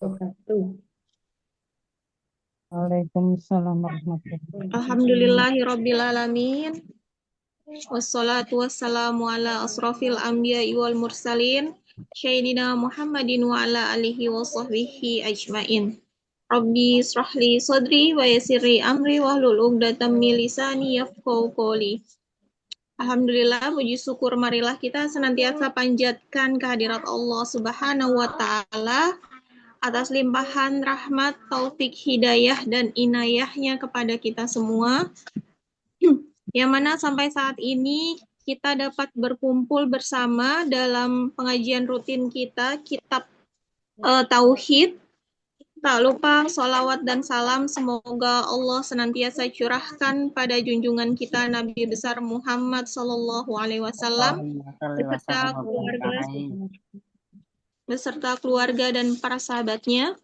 wabarakatuh. Waalaikumsalam warahmatullahi wabarakatuh. Alhamdulillahirabbil alamin. Wassalatu wassalamu ala asrofil anbiya'i wal mursalin. Sayyidina Muhammadin wa ala alihi wa sahbihi ajmain. Rabbi israhli sadri wa yassirli amri wahlul 'uqdatam min lisani yafqahu qawli. Alhamdulillah, puji syukur marilah kita senantiasa panjatkan kehadirat Allah Subhanahu wa taala atas limpahan rahmat, taufik, hidayah, dan inayahnya kepada kita semua, yang mana sampai saat ini kita dapat berkumpul bersama dalam pengajian rutin kita, Kitab Tauhid. Tak lupa sholawat dan salam semoga Allah senantiasa curahkan pada junjungan kita Nabi besar Muhammad Sallallahu Alaihi Wasallam beserta keluarga dan para sahabatnya,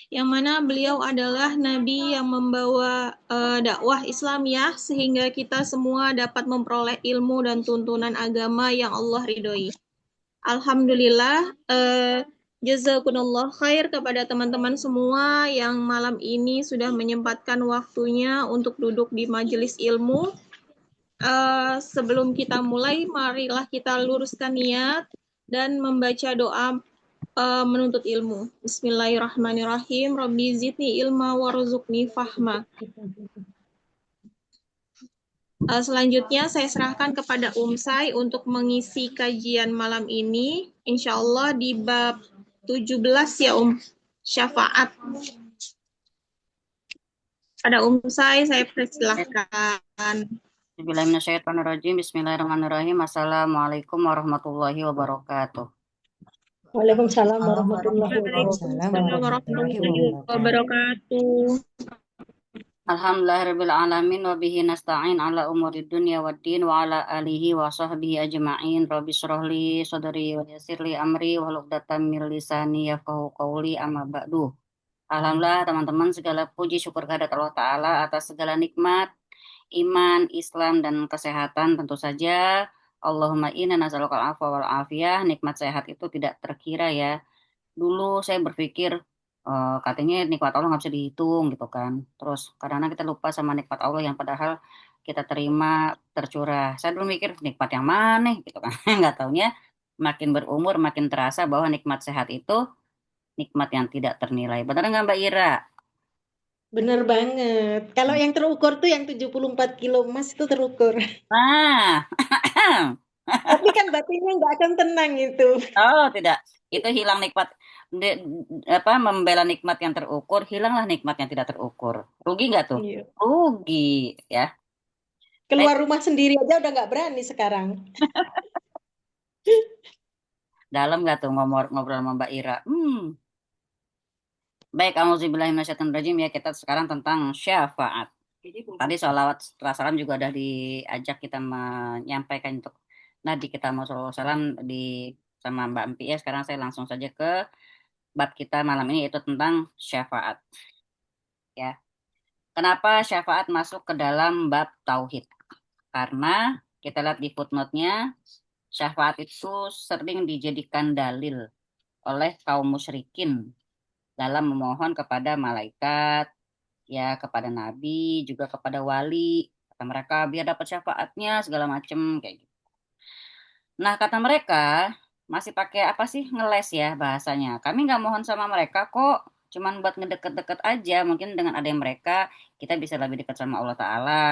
yang mana beliau adalah Nabi yang membawa dakwah Islamiyah sehingga kita semua dapat memperoleh ilmu dan tuntunan agama yang Allah ridhoi. Alhamdulillah, jazakumullah khair kepada teman-teman semua yang malam ini sudah menyempatkan waktunya untuk duduk di majelis ilmu. Sebelum kita mulai, marilah kita luruskan niat dan membaca doa menuntut ilmu. Bismillahirrahmanirrahim. Rabbi zidni ilma warzuqni fahma. Selanjutnya saya serahkan kepada Umsai untuk mengisi kajian malam ini. Insya Allah di bab 17 ya syafaat. Pada Umsai saya persilahkan. Bismillahirrahmanirrahim. Assalamualaikum warahmatullahi wabarakatuh. Waalaikumsalam warahmatullahi wabarakatuh. Alhamdulillahirabbil alamin wa bihi nasta'in ala umuri dunya waddin wa ala alihi wa sahbihi ajma'in. Rabbi shrah li sadri wa yassir li amri wahlul 'uqdatam min lisani yafqahu qawli, amma ba'du. Alhamdulillah teman-teman, segala puji syukur kehadirat Allah Ta'ala atas segala nikmat iman, Islam, dan kesehatan tentu saja. Allahumma inna nas'alukal afwa wal afiyah. Nikmat sehat itu tidak terkira ya. Dulu saya berpikir katanya nikmat Allah nggak bisa dihitung gitu kan. Terus kadang-kadang kita lupa sama nikmat Allah yang padahal kita terima tercurah. Saya dulu mikir nikmat yang mana gitu kan. Nggak taunya makin berumur makin terasa bahwa nikmat sehat itu nikmat yang tidak ternilai. Benar nggak Mbak Ira? Bener banget. Kalau yang terukur tuh yang 74 kilo emas itu terukur. Nah, Tapi kan batinnya nggak akan tenang itu. oh tidak, itu hilang nikmat. Membela nikmat yang terukur, hilanglah nikmat yang tidak terukur. Rugi nggak tuh? Iya. Rugi ya. Keluar rumah sendiri aja udah nggak berani sekarang. Dalam nggak tuh ngobrol sama Mbak Ira? Baik, auzubillahi minasyaitonir ya, kita sekarang tentang syafaat. Tadi sholawat setelah salam juga udah diajak kita menyampaikan untuk Nabi kita Muhammad SAW di sama Mbak Empi ya. Sekarang saya langsung saja ke bab kita malam ini, yaitu tentang syafaat. Ya, kenapa syafaat masuk ke dalam bab tauhid? Karena kita lihat di footnote-nya, syafaat itu sering dijadikan dalil oleh kaum musyrikin dalam memohon kepada malaikat, ya kepada nabi, juga kepada wali. Kata mereka biar dapat syafaatnya segala macam kayak gitu. Nah, kata mereka masih pakai apa sih, ngeles ya bahasanya. Kami nggak mohon sama mereka kok, cuman buat ngedeket-deket aja. Mungkin dengan adanya mereka kita bisa lebih dekat sama Allah Ta'ala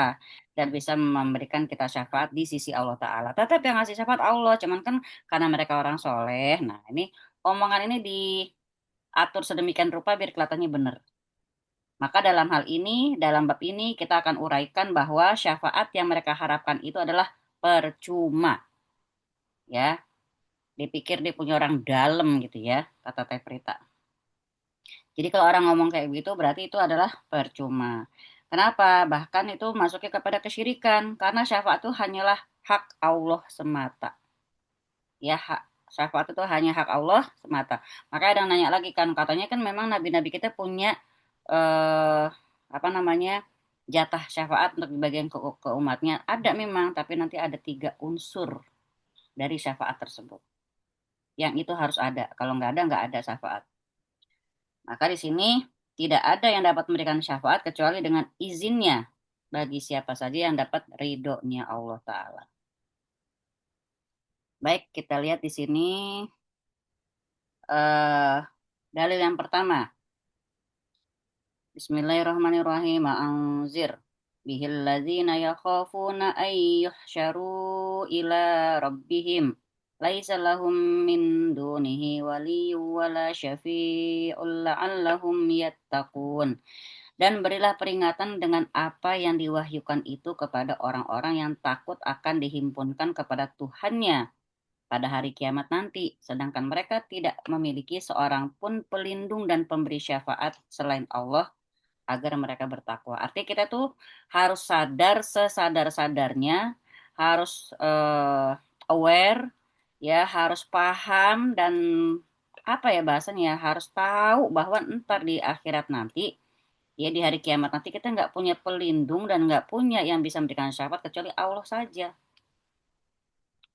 dan bisa memberikan kita syafaat di sisi Allah Ta'ala. Tetap yang ngasih syafaat Allah, cuman kan karena mereka orang soleh. Nah, ini omongan ini diatur sedemikian rupa biar kelihatannya benar. Maka dalam hal ini, dalam bab ini kita akan uraikan bahwa syafaat yang mereka harapkan itu adalah percuma. Ya, dipikir dia punya orang dalam gitu ya, kata Teh Prita. Jadi kalau orang ngomong kayak begitu berarti itu adalah percuma. Kenapa? Bahkan itu masuknya kepada kesyirikan karena syafaat itu hanyalah hak Allah semata. Ya, syafaat itu hanya hak Allah semata. Maka ada yang nanya lagi kan, katanya kan memang nabi-nabi kita punya eh apa namanya, jatah syafaat untuk dibagikan ke umatnya. Ada memang, tapi nanti ada 3 unsur dari syafaat tersebut. Yang itu harus ada. Kalau nggak ada syafaat. Maka di sini tidak ada yang dapat memberikan syafaat kecuali dengan izinnya bagi siapa saja yang dapat ridhonya Allah Ta'ala. Baik, kita lihat di sini eh, dalil yang pertama. Bismillahirrahmanirrahim. Anzir bihil ladzina yakhafuna ay yuhsyaru ila rabbihim. Laisa lahum min dunihi waliyyun wala syafi'un la'allahum yattaqun. Dan berilah peringatan dengan apa yang diwahyukan itu kepada orang-orang yang takut akan dihimpunkan kepada Tuhannya pada hari kiamat nanti, sedangkan mereka tidak memiliki seorang pun pelindung dan pemberi syafaat selain Allah agar mereka bertakwa. Artinya kita tuh harus sadar sesadar-sadarnya, harus aware, ya harus paham dan apa ya bahasanya, harus tahu bahwa ntar di akhirat nanti, ya di hari kiamat nanti kita nggak punya pelindung dan nggak punya yang bisa memberikan syafaat kecuali Allah saja.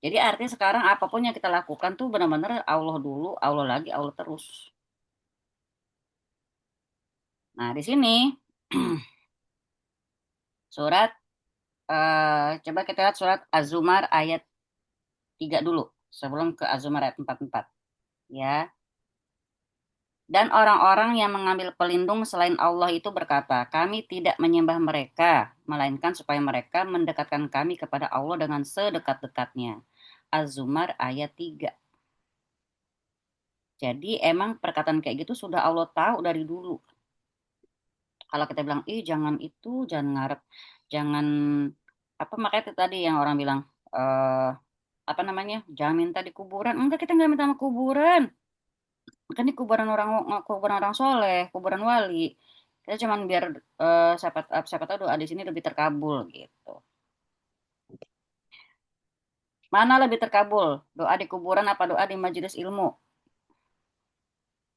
Jadi artinya sekarang apapun yang kita lakukan tuh benar-benar Allah dulu, Allah lagi, Allah terus. Nah, di sini surat coba kita lihat surat Az-Zumar ayat 3 dulu sebelum ke Az-Zumar ayat 44 ya. Dan orang-orang yang mengambil pelindung selain Allah itu berkata, kami tidak menyembah mereka, melainkan supaya mereka mendekatkan kami kepada Allah dengan sedekat-dekatnya. Az-Zumar ayat 3. Jadi emang perkataan kayak gitu sudah Allah tahu dari dulu. Kalau kita bilang, jangan itu, jangan ngarep, jangan apa makanya itu tadi yang orang bilang eh apa namanya? Jangan minta di kuburan. Enggak, kita nggak minta sama kuburan. Kan ini kuburan orang soleh, kuburan wali. Kita cuman biar siapa tahu doa di sini lebih terkabul gitu. Mana lebih terkabul? Doa di kuburan apa doa di majelis ilmu?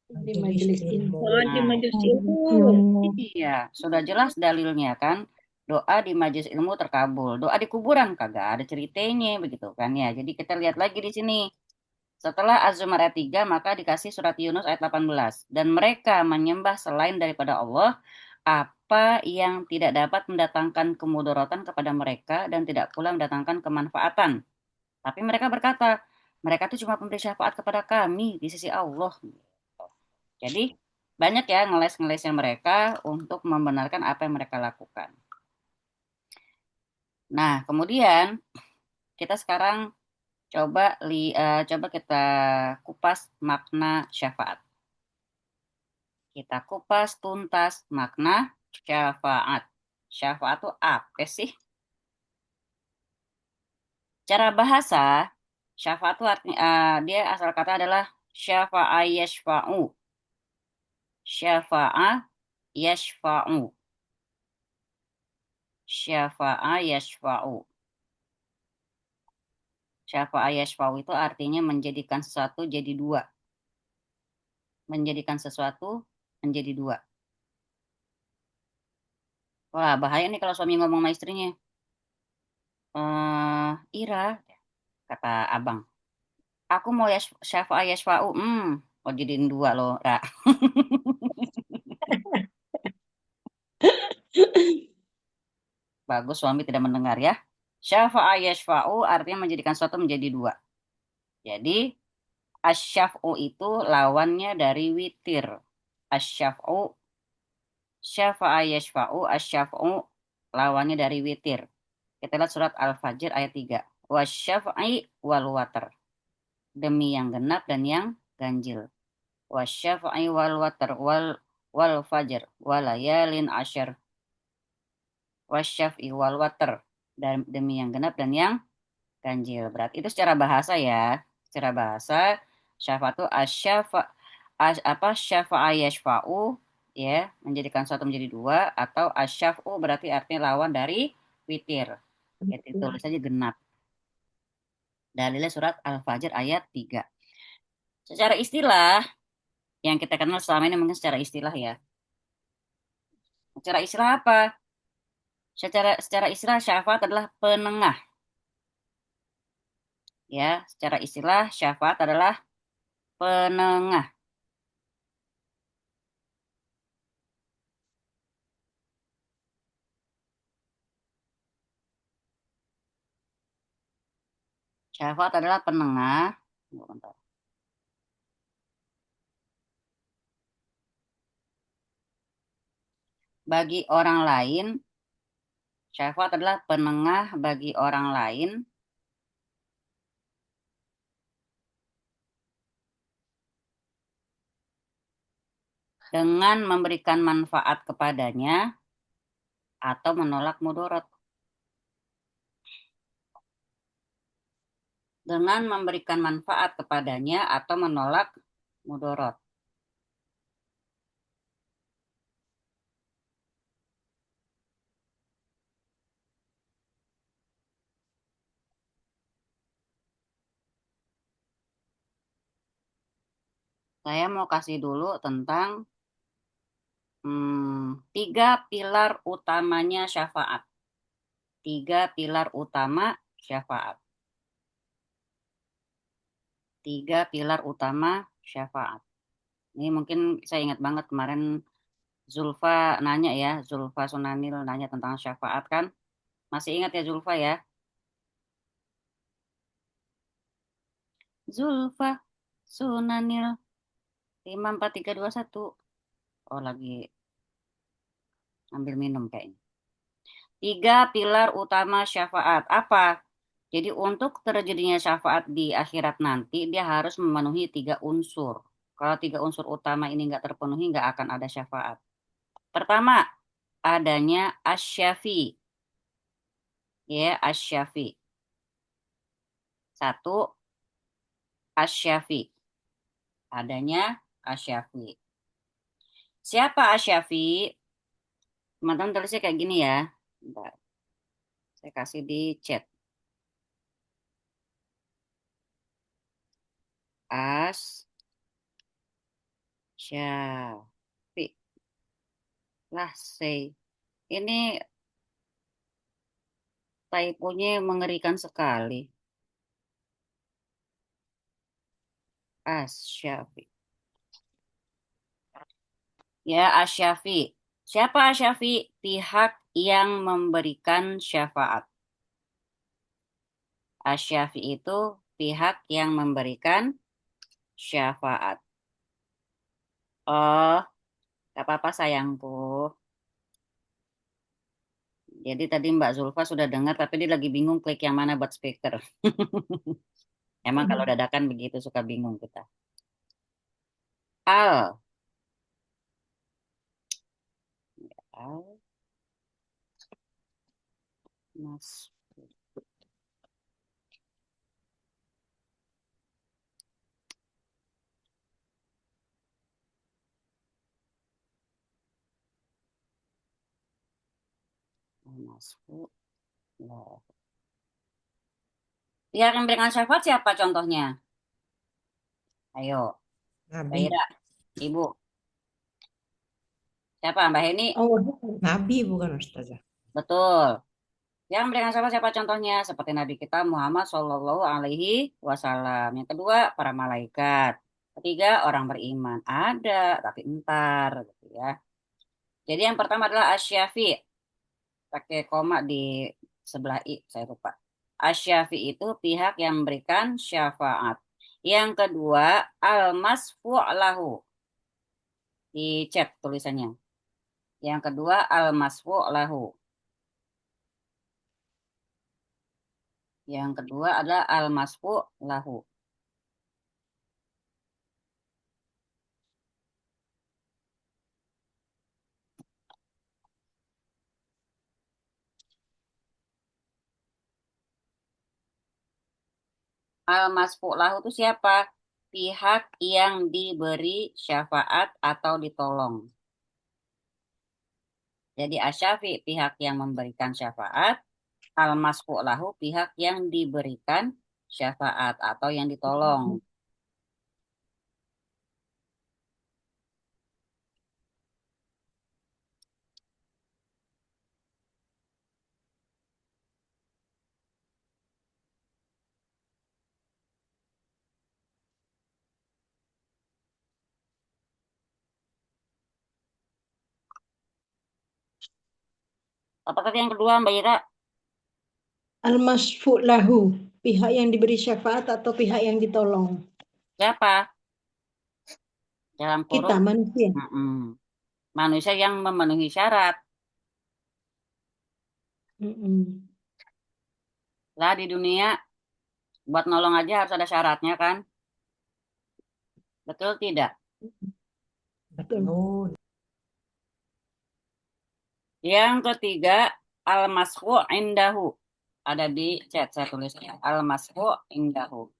Di majelis ilmu. Oh, di Nah, majelis ilmu. iya, sudah jelas dalilnya kan. Doa di majelis ilmu terkabul. Doa di kuburan kagak ada ceritanya begitu kan ya. Jadi kita lihat lagi di sini. Setelah Az-Zumar ayat 3, maka dikasih surat Yunus ayat 18. Dan mereka menyembah selain daripada Allah apa yang tidak dapat mendatangkan kemudaratan kepada mereka dan tidak pula mendatangkan kemanfaatan. Tapi mereka berkata, mereka itu cuma pemberi syafaat kepada kami di sisi Allah. Jadi banyak ya ngeles-ngelesnya mereka untuk membenarkan apa yang mereka lakukan. Nah, kemudian kita sekarang coba kita kupas makna syafaat. Kita kupas tuntas makna syafaat. Syafaat itu apa sih? Cara bahasa, syafaat itu artinya dia asal kata adalah syafa'a yashfa'u. Syafa'a yashfa'u. Syafa'a yashfa'u. Syafa'a yashfa'u itu artinya menjadikan sesuatu jadi dua. Menjadikan sesuatu menjadi dua. Wah, bahaya nih kalau suami ngomong sama istrinya. Ira, kata abang. Aku mau syafa'a yashfa'u. Oh jadiin dua loh, Ra. Bagus suami tidak mendengar ya. Syafa'a yashfa'u artinya menjadikan sesuatu menjadi dua. Jadi asyaf'u itu lawannya dari witir. Asyaf'u, syafa'a yashfa'u, asyaf'u lawannya dari witir. Kita lihat surat Al-Fajr ayat 3. Wasyaf'i wal watar. Demi yang genap dan yang ganjil. Wasyaf'i wal watar wal fajr walayalin asyar. Wasyaf'i wal watar. Dan demi yang genap dan yang ganjil. Berarti itu secara bahasa ya. Secara bahasa syafa itu syafa'a yashfa'u ya, menjadikan satu menjadi dua atau asyaf'u berarti artinya lawan dari witir. Ya, tulis saja genap. Dalilnya surat Al-Fajr ayat 3. Secara istilah yang kita kenal selama ini mungkin secara istilah ya. Secara istilah apa? Secara istilah syafaat adalah penengah. Ya, secara istilah syafaat adalah penengah. Syafaat adalah penengah. Bentar. Bagi orang lain, syafaat adalah penengah bagi orang lain dengan memberikan manfaat kepadanya atau menolak mudarat. Dengan memberikan manfaat kepadanya atau menolak mudarat. Saya mau kasih dulu tentang 3 pilar utamanya syafaat. 3 pilar utama syafaat. 3 pilar utama syafaat. Ini mungkin saya ingat banget kemarin Zulfa nanya ya, Zulfa Sunanil nanya tentang syafaat kan. Masih ingat ya Zulfa ya? Zulfa Sunanil 54321. Oh lagi ambil minum kayaknya. 3 pilar utama syafaat. Apa? Jadi untuk terjadinya syafaat di akhirat nanti, dia harus memenuhi 3 unsur. Kalau 3 unsur utama ini nggak terpenuhi, nggak akan ada syafaat. Pertama, adanya asyafi. Ya, asyafi. 1, asyafi. Adanya asyafi. Siapa asyafi? Teman-teman tulisnya kayak gini ya. Bentar. Saya kasih di chat. Asyafi. Lah, say. Ini typonya mengerikan sekali. Asyafi. Ya, asyafi. Siapa asyafi? Pihak yang memberikan syafaat. Asyafi itu pihak yang memberikan syafaat. Oh, gak apa-apa sayangku. Jadi tadi Mbak Zulfa sudah dengar, tapi dia lagi bingung klik yang mana buat speaker. Emang kalau dadakan begitu suka bingung kita. Al. Al. Mas. Masku. Yang memberikan syafaat siapa contohnya? Ayo, Nabi. Zaira, Ibu. Siapa Mbak Heni? Oh, Nabi bukan Ustazah. Betul. Yang memberikan syafaat siapa contohnya? Seperti Nabi kita Muhammad Shallallahu Alaihi Wasallam. Yang kedua, para malaikat. Ketiga, orang beriman. Ada, tapi entar, gitu ya. Jadi yang pertama adalah asyafi. Pakai koma di sebelah i, saya lupa. Asyafi itu pihak yang memberikan syafaat. Yang kedua, al-masfu' lahu. Di chat tulisannya. Yang kedua, al-masfu' lahu. Yang kedua adalah al-masfu' lahu. Al-masfu' lahu itu siapa? Pihak yang diberi syafaat atau ditolong. Jadi asyafi pihak yang memberikan syafaat, al-masfu' lahu pihak yang diberikan syafaat atau yang ditolong. Apa tadi yang kedua Mbak Ira? Al-masfu' lahu, Pihak yang diberi syafaat atau pihak yang ditolong? Siapa? Dalam Kita kurung manusia. manusia yang memenuhi syarat. Mm-mm. Lah di dunia buat nolong aja harus ada syaratnya kan? Betul tidak? Betul. Betul. Yang ketiga, al-mashu indahu. Ada di chat saya tulisnya. Al-mashu indahu.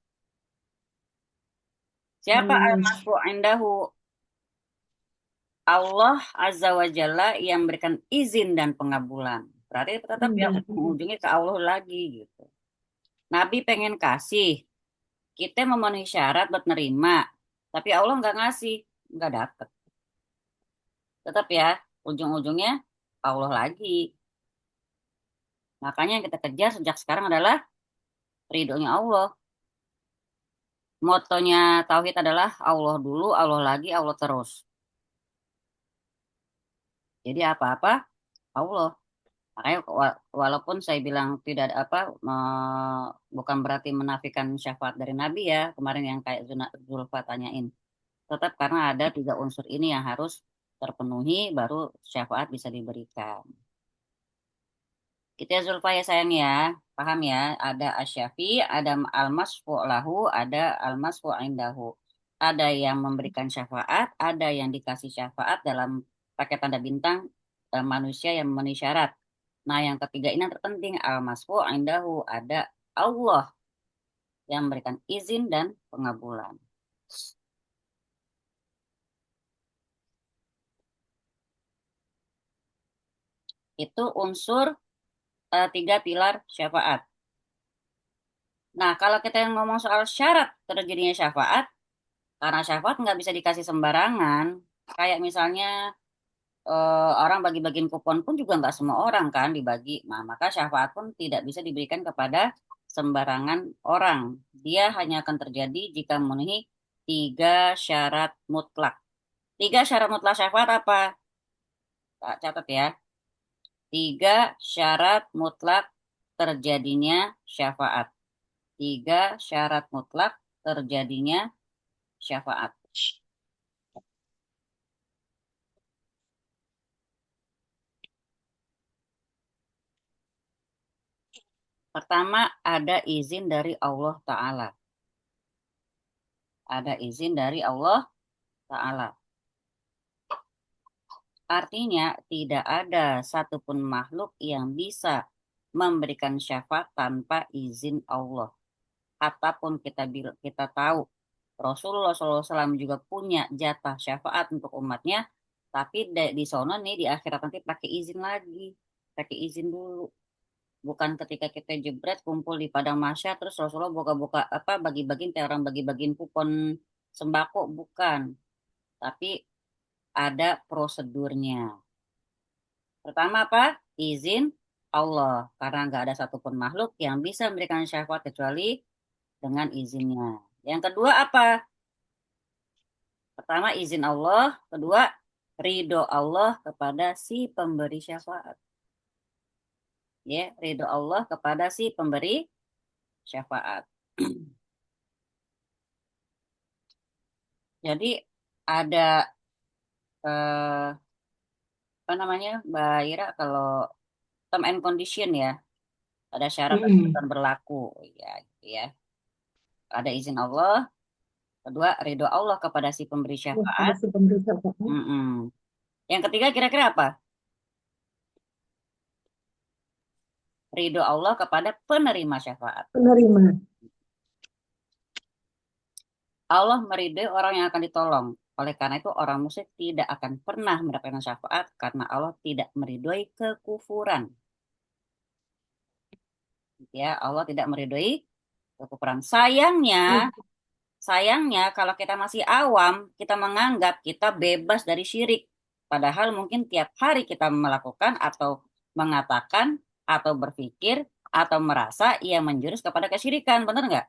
Siapa al-mashu indahu? Allah Azza wa Jalla yang memberikan izin dan pengabulan. Berarti tetap yang ujungnya ke Allah lagi gitu. Nabi pengen kasih, kita memenuhi syarat buat nerima, tapi Allah nggak ngasih, nggak dapet. Tetap ya, ujung-ujungnya Allah lagi. Makanya yang kita kejar sejak sekarang adalah ridhonya Allah. Motonya Tauhid adalah Allah dulu, Allah lagi, Allah terus. Jadi apa-apa Allah. Makanya walaupun saya bilang tidak ada apa, bukan berarti menafikan syafaat dari Nabi ya, kemarin yang kayak Zulfa tanyain. Tetap karena ada 3 unsur ini yang harus terpenuhi, baru syafaat bisa diberikan. Kita Zulfa ya sayang ya, paham ya? Ada asyafi, ada al-masfu' lahu, ada al-masfu' indahu. Ada yang memberikan syafaat, ada yang dikasih syafaat dalam pakai tanda bintang manusia yang memenuhi syarat. Nah, yang ketiga ini yang terpenting, al-masfu' indahu, ada Allah yang memberikan izin dan pengabulan. Itu unsur 3 pilar syafaat. Nah, kalau kita yang ngomong soal syarat terjadinya syafaat, karena syafaat nggak bisa dikasih sembarangan. Kayak misalnya orang bagi-bagiin kupon pun juga nggak semua orang kan dibagi. Nah, maka syafaat pun tidak bisa diberikan kepada sembarangan orang. Dia hanya akan terjadi jika memenuhi 3 syarat mutlak. 3 syarat mutlak syafaat apa? Tak catat ya. 3 syarat mutlak terjadinya syafaat. 3 syarat mutlak terjadinya syafaat. Pertama, ada izin dari Allah Ta'ala. Ada izin dari Allah Ta'ala. Artinya, tidak ada satupun makhluk yang bisa memberikan syafaat tanpa izin Allah. Apapun kita tahu, Rasulullah SAW juga punya jatah syafaat untuk umatnya, tapi di sono nih di akhirat nanti pakai izin lagi, pakai izin dulu. Bukan ketika kita jebret kumpul di padang mahsyar terus Rasulullah buka-buka apa bagi-bagiin kayak orang bagi-bagiin kupon sembako, bukan. Tapi ada prosedurnya. Pertama apa? Izin Allah. Karena nggak ada satupun makhluk yang bisa memberikan syafaat kecuali dengan izinnya. Yang kedua apa? Pertama izin Allah. Kedua ridho Allah kepada si pemberi syafaat. Ya, ridho Allah kepada si pemberi syafaat. Jadi ada apa namanya Mbak Ira kalau term and condition ya, ada syarat dan ketentuan berlaku ya, gitu ya. Ada izin Allah, kedua ridho Allah kepada si pemberi syafaat. Yang ketiga kira-kira apa? Ridho Allah kepada penerima syafaat. Penerima. Allah meridhoi orang yang akan ditolong. Oleh karena itu orang musyrik tidak akan pernah mendapatkan syafaat karena Allah tidak meridhoi kekufuran. Ya, Allah tidak meridhoi kekufuran. Sayangnya kalau kita masih awam, kita menganggap kita bebas dari syirik. Padahal mungkin tiap hari kita melakukan atau mengatakan atau berpikir atau merasa ia menjurus kepada kesyirikan. Benar nggak?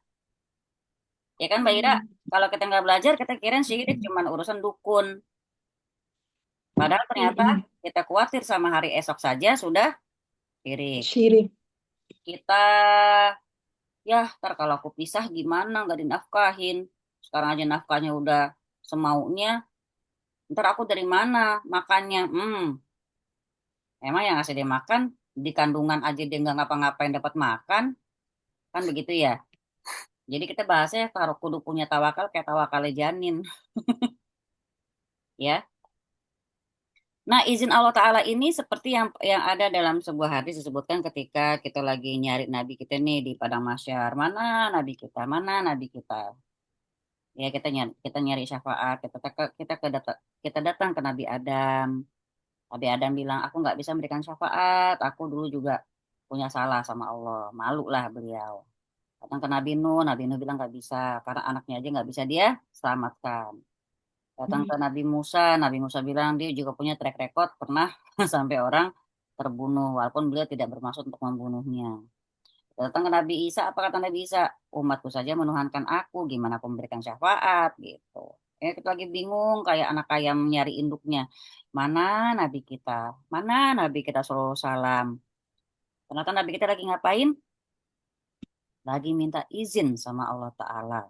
Ya kan Mbak Ira? Kalau kita nggak belajar, kita kira syirik cuma urusan dukun. Padahal ternyata kita khawatir sama hari esok saja sudah syirik. Syirik. Kita Ya, ntar kalau aku pisah gimana? Nggak dinafkahin. Sekarang aja nafkahnya udah semaunya. Ntar aku dari mana makannya? Emang yang ngasih dia makan di kandungan aja dia nggak ngapa-ngapain dapat makan, kan begitu ya. Jadi kita bahasnya kalau kudu punya tawakal kayak tawakal janin, ya. Nah, izin Allah Ta'ala ini seperti yang ada dalam sebuah hadis disebutkan ketika kita lagi nyari nabi kita nih di padang mahsyar. Mana nabi kita? Mana nabi kita? Ya kita nyari syafaat. Kita datang ke Nabi Adam. Nabi Adam bilang, aku nggak bisa memberikan syafaat. Aku dulu juga punya salah sama Allah. Malu lah beliau. Datang ke Nabi Nuh bilang nggak bisa karena anaknya aja nggak bisa dia selamatkan. Datang ke Nabi Musa bilang dia juga punya track record pernah sampai orang terbunuh walaupun beliau tidak bermaksud untuk membunuhnya. Datang ke Nabi Isa, apa kata Nabi Isa? Umatku saja menuhankan aku, gimana aku memberikan syafaat gitu. Kita lagi bingung kayak anak ayam nyari induknya. Mana Nabi kita? Mana Nabi kita sallallahu alaihi wasallam? Ternyata Nabi kita lagi ngapain? Lagi minta izin sama Allah Ta'ala.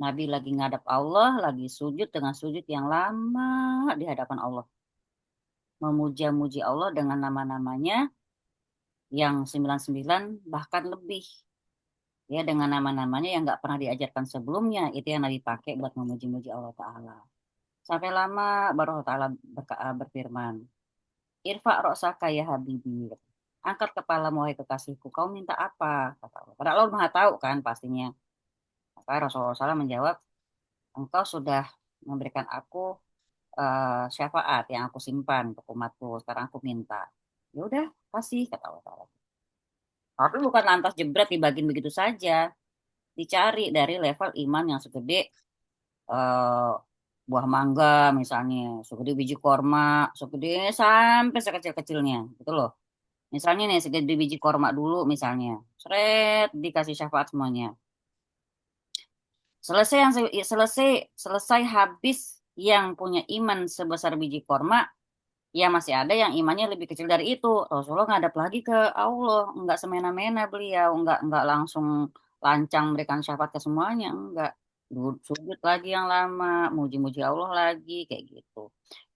Nabi lagi ngadap Allah, lagi sujud dengan sujud yang lama di hadapan Allah. Memuja-muji Allah dengan nama-namanya yang 99 bahkan lebih. Ya, dengan nama-namanya yang nggak pernah diajarkan sebelumnya. Itu yang Nabi pakai buat memuji-muji Allah Ta'ala. Sampai lama baru Allah Ta'ala berfirman. Irfa' ro'saka ya habibi. Angkat kepalamu wahai kekasihku. Kau minta apa? Kata Allah. Padahal Allah Maha tahu kan pastinya. Maka Rasulullah SAW menjawab, engkau sudah memberikan aku syafaat yang aku simpan untuk umatku. Sekarang aku minta. Ya udah, kasih kata Allah Ta'ala. Tapi bukan lantas jebret dibagiin begitu saja. Dicari dari level iman yang segede eh, buah mangga misalnya, segede biji korma, segede sampai sekecil-kecilnya, gitu loh. Misalnya nih segede biji korma dulu misalnya, seret dikasih syafaat semuanya. Selesai habis yang punya iman sebesar biji korma, ya masih ada yang imannya lebih kecil dari itu. Rasulullah ngadap lagi ke Allah, nggak semena-mena beliau, nggak langsung lancang memberikan syafaat ke semuanya, enggak. Sujud lagi yang lama, muji-muji Allah lagi, kayak gitu.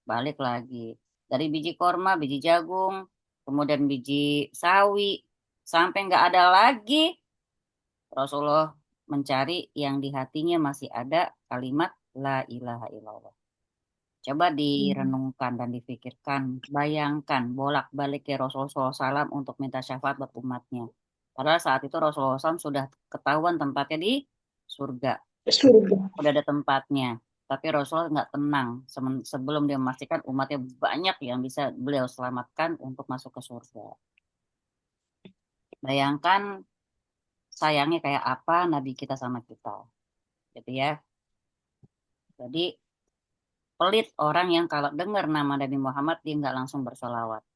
Balik lagi. Dari biji korma, biji jagung, kemudian biji sawi, sampai nggak ada lagi, Rasulullah mencari yang di hatinya masih ada kalimat La ilaha illallah. Coba direnungkan dan dipikirkan, bayangkan bolak-balik ke Rasulullah SAW untuk minta syafaat buat umatnya. Padahal saat itu Rasulullah SAW sudah ketahuan tempatnya di surga, Surga. udah ada tempatnya. Tapi Rasulullah nggak tenang sebelum dia memastikan umatnya banyak yang bisa beliau selamatkan untuk masuk ke surga. Bayangkan sayangnya kayak apa Nabi kita sama kita, gitu ya. Jadi pelit orang yang kalau dengar nama Nabi Muhammad dia nggak langsung bersolawat.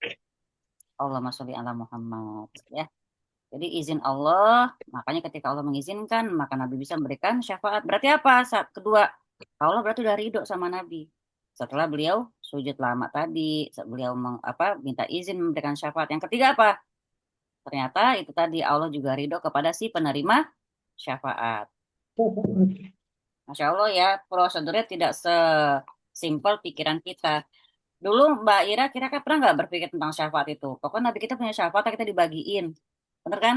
Allahumma sholli ala Muhammad, ya. Jadi izin Allah, makanya ketika Allah mengizinkan, maka Nabi bisa memberikan syafaat. Berarti apa? Saat kedua, Allah berarti udah ridho sama Nabi. Setelah beliau sujud lama tadi, beliau minta izin memberikan syafaat. Yang ketiga apa? Ternyata itu tadi Allah juga ridho kepada si penerima syafaat. Masya Allah ya, prosedurnya tidak sesimpel pikiran kita. Dulu Mbak Ira kira-kira pernah nggak berpikir tentang syafaat itu? Pokoknya Nabi kita punya syafaat, kita dibagiin. Bener kan?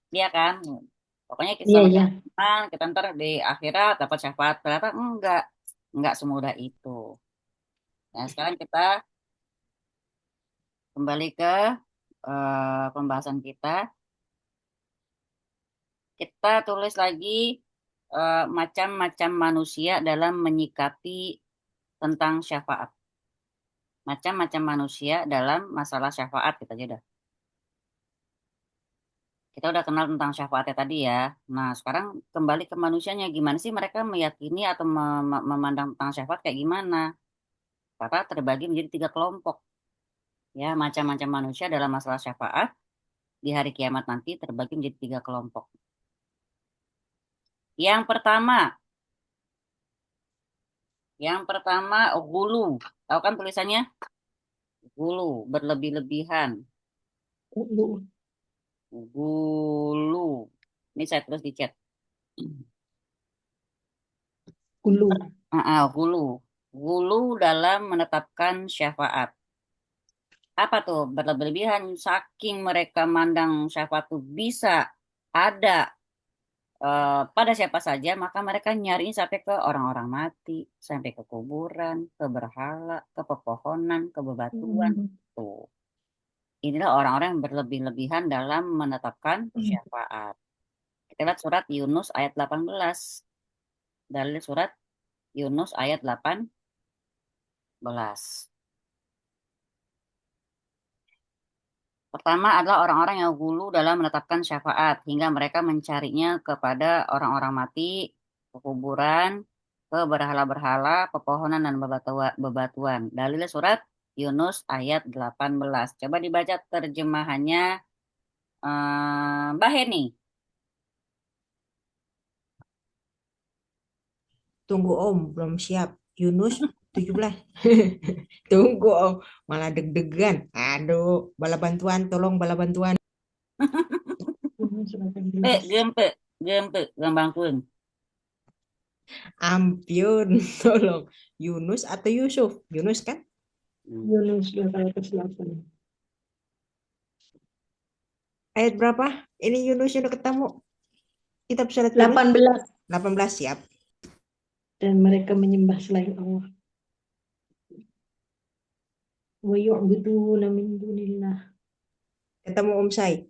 Iya kan? Pokoknya kita Iya, sama iya. teman, kita ntar di akhirat dapat syafaat. Ternyata enggak semudah itu. Nah, sekarang kita kembali ke pembahasan kita. Kita tulis lagi macam-macam manusia dalam menyikapi tentang syafaat. Macam-macam manusia dalam masalah syafaat kita aja dah. Kita udah kenal tentang syafaatnya tadi ya. Nah, sekarang kembali ke manusianya. Gimana sih mereka meyakini atau memandang tentang syafaat kayak gimana? Karena terbagi menjadi 3 kelompok. Ya, macam-macam manusia dalam masalah syafaat di hari kiamat nanti terbagi menjadi 3 kelompok. Yang pertama, gulu. Tahu kan tulisannya? Gulu, berlebih-lebihan. Dulu. Gulu. Ini saya tulis di chat. Hulu. Gulu. Gulu dalam menetapkan syafaat. Apa tuh? Berlebihan saking mereka mandang syafaat tuh bisa ada pada siapa saja, maka mereka nyariin sampai ke orang-orang mati, sampai ke kuburan, ke berhala, ke pepohonan, ke bebatuan. Tuh. Inilah orang-orang yang berlebih-lebihan dalam menetapkan syafaat. Kita lihat surat Yunus ayat 18. Dalil surat Yunus ayat 18. Pertama adalah orang-orang yang gulu dalam menetapkan syafaat hingga mereka mencarinya kepada orang-orang mati, ke kuburan, ke berhala-berhala, pepohonan dan bebatuan. Dalil surat Yunus ayat 18. Coba dibaca terjemahannya Mbak Heni. Tunggu Om, belum siap. Yunus 17. Tunggu Om, malah deg-degan. Aduh, bala bantuan, tolong bala bantuan. Gempe, gempe, gambangkeun. Ampun, tolong. Yunus atau Yusuf? Yunus kan? Yunus 2 ayat 8. Ayat berapa? Ini Yunus yang udah ketemu. Kitab surat Yunus 18. 18 siap. Dan mereka menyembah selain Allah. Wa yu'buduna min dunillah. Ketemu Om Sai. Ya.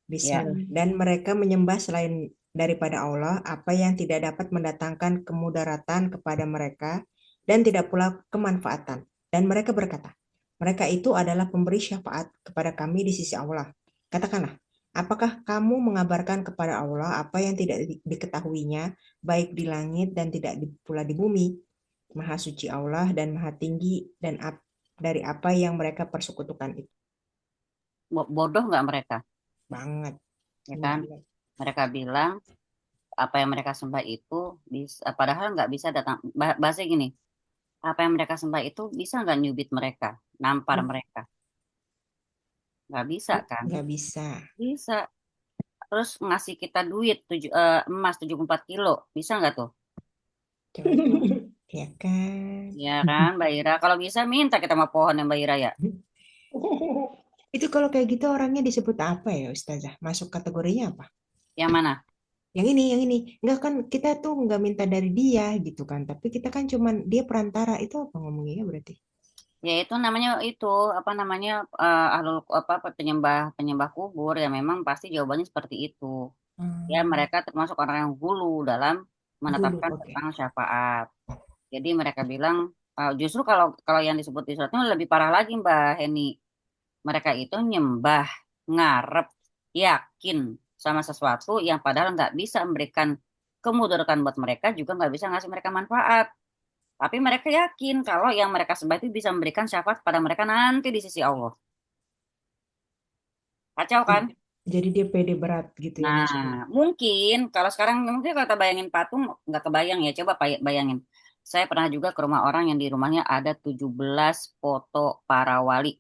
Bismillah. Dan mereka menyembah selain daripada Allah apa yang tidak dapat mendatangkan kemudaratan kepada mereka dan tidak pula kemanfaatan. Dan mereka berkata, mereka itu adalah pemberi syafaat kepada kami di sisi Allah. Katakanlah, apakah kamu mengabarkan kepada Allah apa yang tidak diketahuinya, baik di langit dan tidak pula di bumi? Maha suci Allah dan maha tinggi dan dari apa yang mereka persekutukan itu. Bodoh nggak mereka? Banget. Ya kan? Mereka bilang apa yang mereka sembah itu bisa, padahal nggak bisa datang. Bahasa gini, apa yang mereka sembah itu bisa nggak nyubit mereka, nampar mereka? Nggak bisa kan? Nggak bisa. Bisa. Terus ngasih kita duit emas 74 kilo, bisa nggak tuh? Coba. Ya kan. Ya kan, Mbak Ira? Kalau bisa minta kita mau pohon yang Mbak Ira ya. Itu kalau kayak gitu orangnya disebut apa ya Ustazah? Masuk kategorinya apa? Yang mana? Yang ini. Enggak kan kita tuh nggak minta dari dia gitu kan. Tapi kita kan cuman dia perantara. Itu apa ngomongnya berarti? Ya itu namanya itu apa namanya ahlul apa penyembah penyembah kubur ya memang pasti jawabannya seperti itu. Ya mereka termasuk orang yang hulu dalam menetapkan Dulu, oke. tentang syafaat. Jadi mereka bilang justru kalau kalau yang disebut di suratnya lebih parah lagi Mbak Heni. Mereka itu nyembah, ngarep, yakin sama sesuatu yang padahal nggak bisa memberikan kemudaratan buat mereka juga nggak bisa ngasih mereka manfaat. Tapi mereka yakin kalau yang mereka sembah itu bisa memberikan syafaat pada mereka nanti di sisi Allah. Kacau kan? Jadi dia pede berat gitu ya Nah, maksudnya. mungkin kalau sekarang mungkin kalau kita bayangin patung nggak kebayang ya. Coba bayangin. Saya pernah juga ke rumah orang yang di rumahnya ada 17 foto para wali.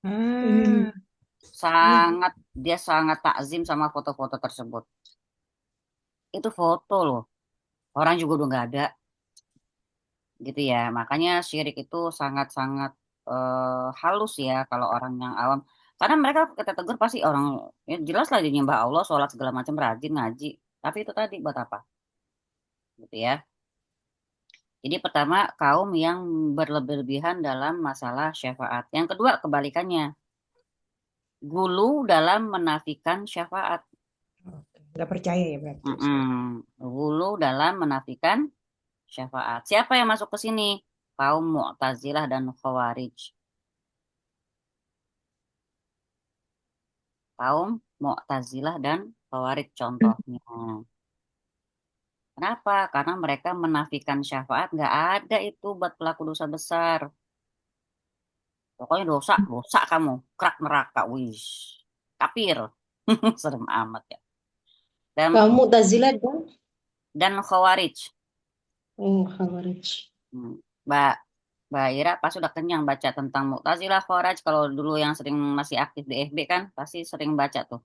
Ah, Dia sangat takzim sama foto-foto tersebut. Itu foto loh. Orang juga udah nggak ada gitu ya. Makanya syirik itu sangat-sangat halus ya kalau orang yang awam. Karena mereka kita tegur pasti orang ya jelas lah dia nyembah Allah, sholat segala macam, rajin ngaji. Tapi itu tadi buat apa? Gitu ya. Jadi pertama kaum yang berlebih-lebihan dalam masalah syafaat. Yang kedua kebalikannya. Gulu dalam menafikan syafaat. nggak percaya ya berarti. Gulu dalam menafikan syafaat. Siapa yang masuk ke sini? Kaum Mu'tazilah dan Khawarij. Kaum Mu'tazilah dan Khawarij contohnya. Kenapa? Karena mereka menafikan syafaat. Nggak ada itu buat pelaku dosa besar. Pokoknya dosa, dosa kamu. Kerak neraka. Wih. Kafir. Serem amat ya. Kamu Mu'tazilah Dan Khawarij. Oh, Khawarij. Mbak, Mbak Ira pas udah kenyang baca tentang Mu'tazilah, Khawarij. Kalau dulu yang sering masih aktif di FB kan, pasti sering baca tuh.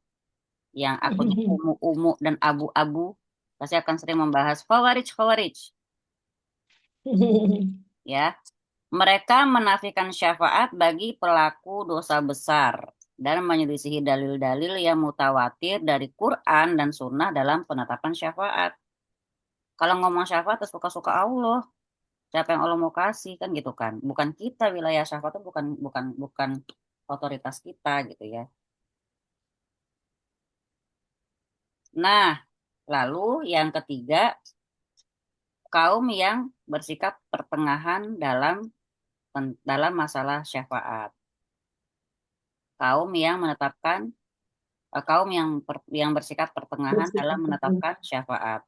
Yang akunnya ungu-ungu dan abu-abu, pasti akan sering membahas Khawarij, Khawarij. Ya, mereka menafikan syafaat bagi pelaku dosa besar dan menyelisihi dalil-dalil yang mutawatir dari Quran dan Sunnah dalam penetapan syafaat. Kalau ngomong syafaat, terus suka-suka Allah. Siapa yang Allah mau kasih kan gitu kan? Bukan kita wilayah syafaat itu bukan bukan bukan otoritas kita gitu ya. Nah, lalu yang ketiga, kaum yang bersikap pertengahan dalam masalah syafaat. Kaum yang menetapkan kaum yang bersikap pertengahan dalam menetapkan syafaat.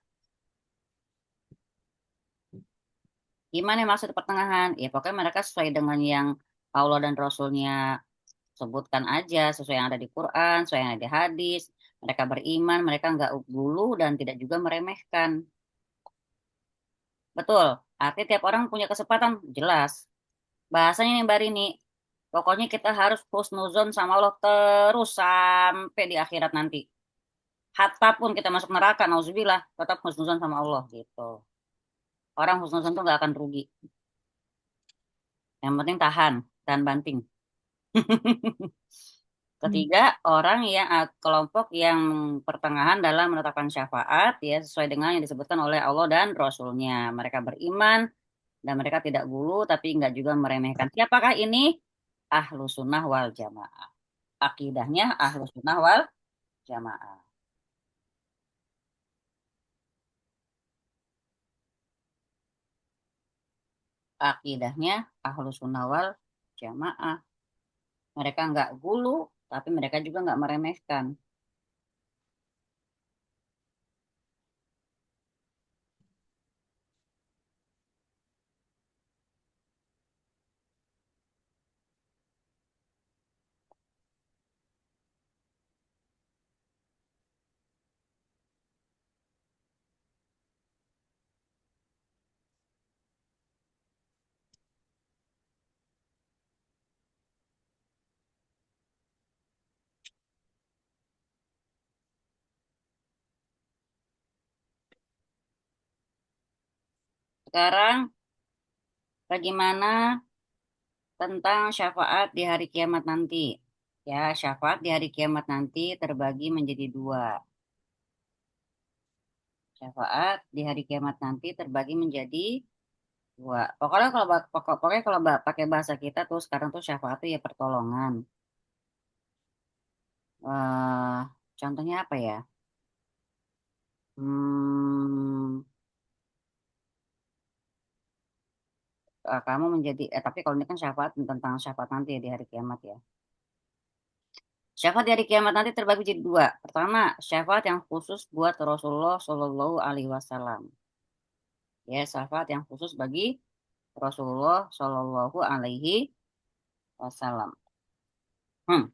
Gimana maksud pertengahan? Ya pokoknya mereka sesuai dengan yang Allah dan Rasulnya sebutkan aja, sesuai yang ada di Quran, sesuai yang ada di hadis. Mereka beriman, mereka nggak dulu dan tidak juga meremehkan. Betul, artinya tiap orang punya kesempatan, jelas. Bahasanya nih Mbak Rini, pokoknya kita harus husnuzon sama Allah terus sampai di akhirat nanti. Hatta pun kita masuk neraka, nauzubillah, tetap husnuzon sama Allah gitu. Orang husnuzon tuh nggak akan rugi. Yang penting tahan banting. Ketiga, orang yang kelompok yang pertengahan dalam menetapkan syafaat ya sesuai dengan yang disebutkan oleh Allah dan Rasulnya. Mereka beriman dan mereka tidak gulu tapi nggak juga meremehkan. Siapakah ini? Ahlus sunnah wal jamaah. Akidahnya ahlus sunnah wal jamaah. Akidahnya ahlus sunnah wal jamaah. Mereka nggak gulu tapi mereka juga nggak meremehkan. Sekarang bagaimana tentang syafaat di hari kiamat nanti? Ya, syafaat di hari kiamat nanti terbagi menjadi dua. Syafaat di hari kiamat nanti terbagi menjadi dua. Pokoknya kalau pakai bahasa kita tuh sekarang tuh syafaat itu ya pertolongan. eh Contohnya apa ya? Hmm, Kamu menjadi tapi kalau ini kan syafaat tentang syafaat nanti ya di hari kiamat ya. Syafaat di hari kiamat nanti terbagi jadi dua. Pertama, syafaat yang khusus buat Rasulullah Shallallahu Alaihi Wasallam. Ya, syafaat yang khusus bagi Rasulullah Shallallahu Alaihi Wasallam. Hmm.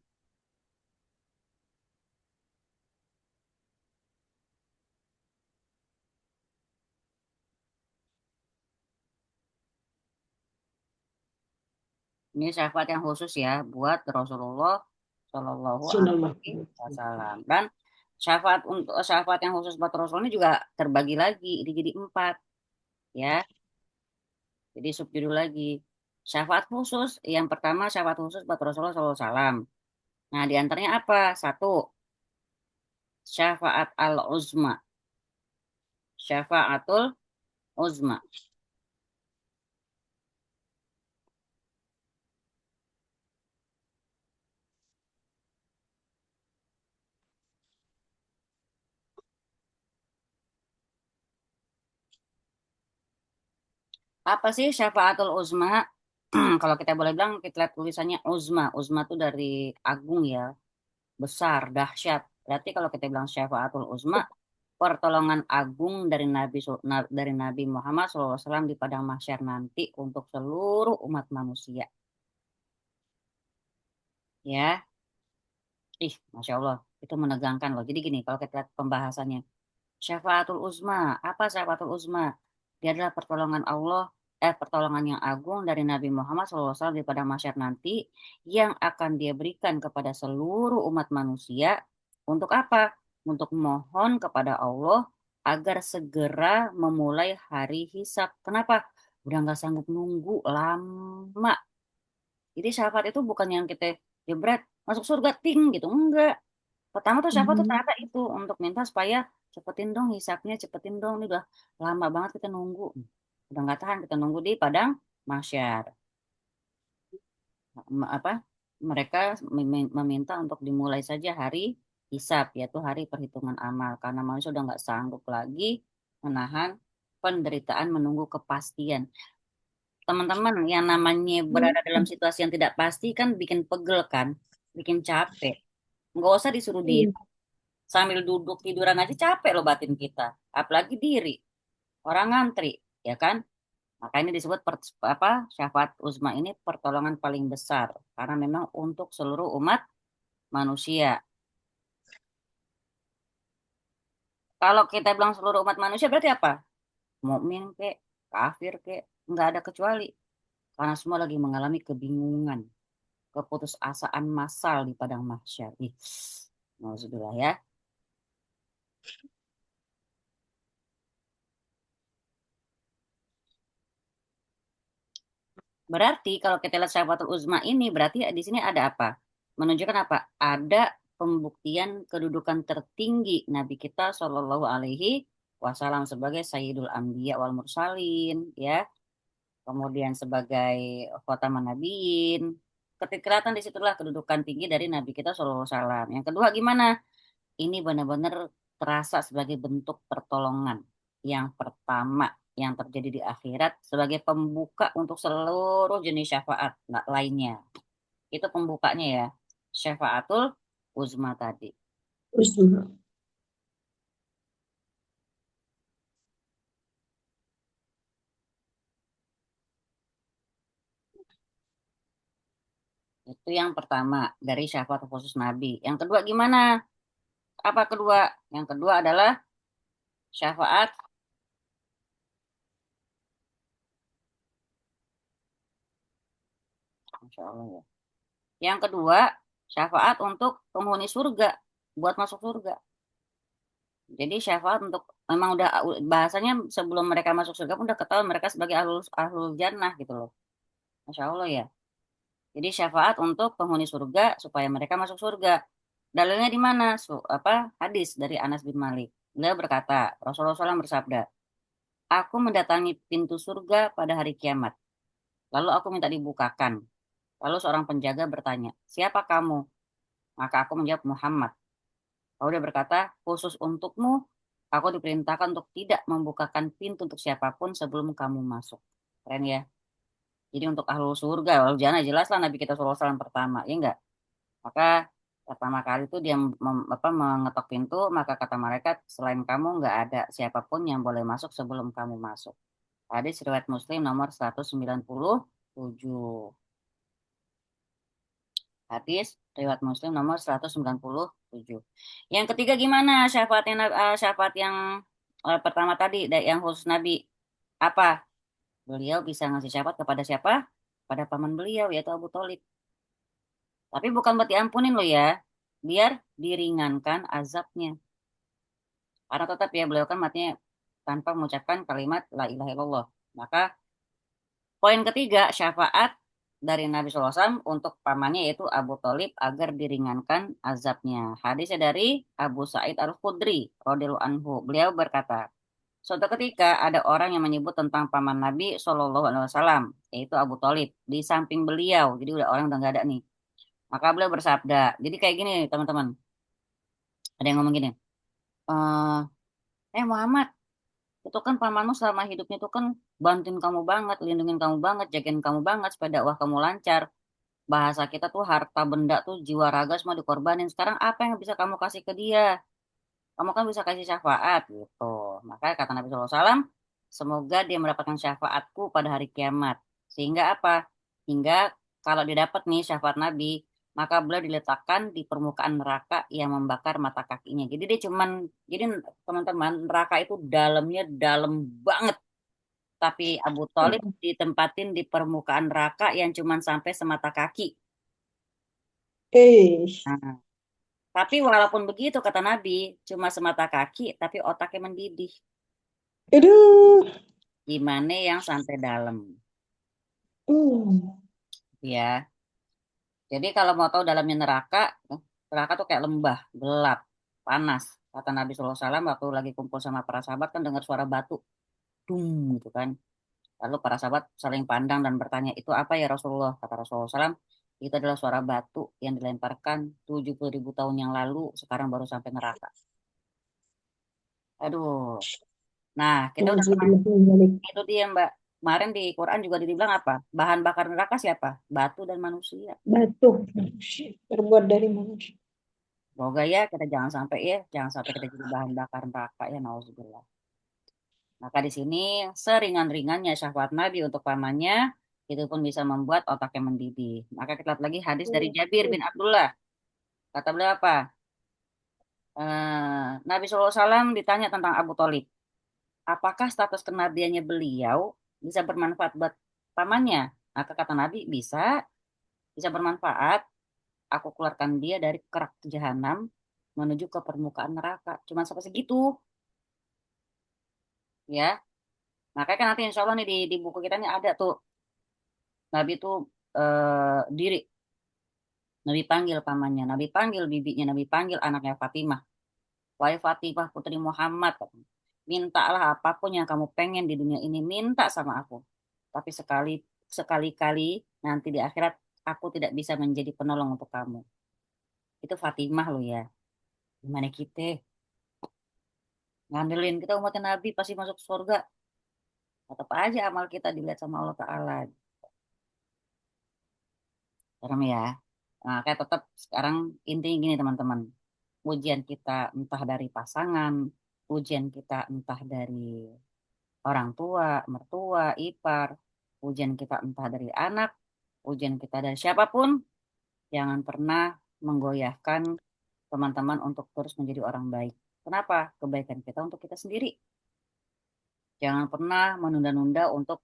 Ini syafaat yang khusus ya buat Rasulullah Shallallahu Alaihi Sallallahu Wasallam. Dan syafaat yang khusus buat Rasul ini juga terbagi lagi, ini jadi empat ya. Jadi subjudul lagi. Syafaat khusus yang pertama syafaat khusus buat Rasulullah SAW. Nah di antaranya apa? Satu, syafaat al-uzma. Syafaatul uzma. Apa sih syafaatul uzma? Kalau kita boleh bilang, kita lihat tulisannya uzma. Uzma itu dari agung ya, besar, dahsyat. Berarti kalau kita bilang syafaatul uzma, pertolongan agung dari Nabi Muhammad SAW di padang mahsyar nanti untuk seluruh umat manusia. Ya, Masya Allah, itu menegangkan loh. Jadi gini, kalau kita lihat pembahasannya, syafaatul uzma, apa syafaatul uzma? Dia adalah pertolongan Allah pertolongan yang agung dari Nabi Muhammad SAW di padang mahsyar nanti yang akan dia berikan kepada seluruh umat manusia. Untuk apa? Untuk mohon kepada Allah agar segera memulai hari hisab. Kenapa? Udah nggak sanggup nunggu lama. Jadi syafaat itu bukan yang kita jebret masuk surga ting gitu, enggak. Pertama tuh syafaat tuh ternyata itu untuk minta supaya cepetin dong hisapnya, cepetin dong, ini udah lama banget kita nunggu. Udah nggak tahan kita nunggu di padang mahsyar. Apa? Mereka meminta untuk dimulai saja hari hisap, yaitu hari perhitungan amal, karena manusia udah nggak sanggup lagi menahan penderitaan menunggu kepastian. Teman-teman, yang namanya berada dalam situasi yang tidak pasti kan bikin pegel kan, bikin capek. Nggak usah disuruh di Iya. sambil duduk tiduran aja capek loh batin kita, apalagi diri orang ngantri, ya kan? Maka ini disebut syafaat uzma ini pertolongan paling besar karena memang untuk seluruh umat manusia. Kalau kita bilang seluruh umat manusia berarti apa? Mukmin kek, kafir kek, nggak ada kecuali. Karena semua lagi mengalami kebingungan, keputusasaan massal di padang mahsyar. Ih, Nauzubillah ya. Berarti kalau kita lihat syafaatul uzma ini berarti di sini ada apa? Menunjukkan apa? Ada pembuktian kedudukan tertinggi Nabi kita Shallallahu Alaihi Wasallam sebagai Sayyidul Anbiya wal Mursalin, ya. Kemudian sebagai khataman nabiyin. Kelihatan disitulah kedudukan tinggi dari Nabi kita Shallallahu Alaihi Wasallam. Yang kedua gimana? Ini benar-benar terasa sebagai bentuk pertolongan. Yang pertama yang terjadi di akhirat sebagai pembuka untuk seluruh jenis syafaat lainnya. Itu pembukanya ya. Syafaatul uzma tadi. Uzma. Itu yang pertama dari syafaat khusus Nabi. Yang kedua gimana? Apa kedua? Yang kedua adalah syafaat Masya Allah ya. Yang kedua, syafaat untuk penghuni surga, buat masuk surga. Jadi syafaat untuk memang udah bahasanya sebelum mereka masuk surga pun udah ketahuan mereka sebagai ahlul jannah gitu loh. Masya Allah ya. Jadi syafaat untuk penghuni surga supaya mereka masuk surga. Dalilnya di mana? Hadis dari Anas bin Malik. Beliau berkata, Rasulullah SAW bersabda, aku mendatangi pintu surga pada hari kiamat. Lalu aku minta dibukakan. Lalu seorang penjaga bertanya, siapa kamu? Maka aku menjawab Muhammad. Lalu dia berkata, khusus untukmu, aku diperintahkan untuk tidak membukakan pintu untuk siapapun sebelum kamu masuk. Keren ya. Jadi untuk ahlul surga, ahlul jannah jelas lah Nabi kita SAW pertama, ya enggak? Maka pertama kali itu dia mengetok pintu, maka kata mereka, selain kamu enggak ada siapapun yang boleh masuk sebelum kamu masuk. Hadis riwayat Muslim nomor 197. Hadis riwayat Muslim nomor 197. Yang ketiga gimana syafaat yang pertama tadi yang khusus Nabi? Apa? Beliau bisa ngasih syafaat kepada siapa? Pada paman beliau yaitu Abu Thalib. Tapi bukan berarti ampunin lo ya. Biar diringankan azabnya. Karena tetap ya beliau kan matinya tanpa mengucapkan kalimat la ilaha illallah. Maka poin ketiga syafaat dari Nabi SAW untuk pamannya yaitu Abu Thalib agar diringankan azabnya. Hadisnya dari Abu Sa'id Al-Khudri radhiyallahu anhu. Beliau berkata, suatu ketika ada orang yang menyebut tentang paman Nabi SAW yaitu Abu Thalib di samping beliau. Jadi udah orang udah nggak ada nih. Maka beliau bersabda. Jadi kayak gini teman-teman. Ada yang ngomong gini. Muhammad, itu kan pamanmu selama hidupnya itu kan bantuin kamu banget, lindungin kamu banget, jagain kamu banget supaya dakwah kamu lancar. Bahasa kita tuh harta benda tuh jiwa raga semua dikorbanin. Sekarang apa yang bisa kamu kasih ke dia? Kamu kan bisa kasih syafaat gitu. Maka kata Nabi SAW, semoga dia mendapatkan syafaatku pada hari kiamat. Sehingga apa? Hingga kalau didapat nih syafaat Nabi, maka beliau diletakkan di permukaan neraka yang membakar mata kakinya. Jadi teman-teman neraka itu dalamnya dalam banget. Tapi Abu Thalib ditempatin di permukaan neraka yang cuma sampai semata kaki. Nah, tapi walaupun begitu kata Nabi, cuma semata kaki, tapi otaknya mendidih. Aduh. Gimana yang sampai dalam? Ya. Jadi kalau mau tahu dalamnya neraka tuh kayak lembah, gelap, panas. Kata Nabi SAW waktu lagi kumpul sama para sahabat kan dengar suara batu. Dung gitu kan. Lalu para sahabat saling pandang dan bertanya, itu apa ya Rasulullah? Kata Rasulullah SAW, itu adalah suara batu yang dilemparkan 70.000 tahun yang lalu, sekarang baru sampai neraka. Aduh. Nah, kita udah pernah, itu dia Mbak. Kemarin di Quran juga dibilang apa? Bahan bakar neraka siapa? Batu dan manusia. Batu terbuat dari manusia. Semoga ya kita jangan sampai kita jadi bahan bakar neraka ya, nauzubillah. Maka di sini seringan-ringannya syahwat Nabi untuk pamannya itu pun bisa membuat otaknya mendidih. Maka kita lihat lagi hadis dari Jabir bin Abdullah. Kata beliau apa? Nabi SAW ditanya tentang Abu Thalib. Apakah status kenabiannya beliau bisa bermanfaat buat pamannya? Maka kata Nabi, bisa bermanfaat. Aku keluarkan dia dari kerak jahanam menuju ke permukaan neraka. Cuma sampai segitu. Ya, makanya kan nanti insya Allah nih di buku kita nih ada tuh. Nabi tuh diri. Nabi panggil pamannya, Nabi panggil bibinya, Nabi panggil anaknya Fatimah. Wahai Fatimah putri Muhammad, mintalah apapun yang kamu pengen di dunia ini, minta sama aku. Tapi sekali-kali nanti di akhirat aku tidak bisa menjadi penolong untuk kamu. Itu Fatimah loh ya. Gimana kita? Ngandelin kita umatnya Nabi pasti masuk surga. Tetap aja amal kita dilihat sama Allah Ta'ala. Serem ya. Nah, kayak tetap sekarang intinya gini teman-teman. Ujian kita entah dari pasangan, ujian kita entah dari orang tua, mertua, ipar, ujian kita entah dari anak, ujian kita dari siapapun, jangan pernah menggoyahkan teman-teman untuk terus menjadi orang baik. Kenapa? Kebaikan kita untuk kita sendiri. Jangan pernah menunda-nunda untuk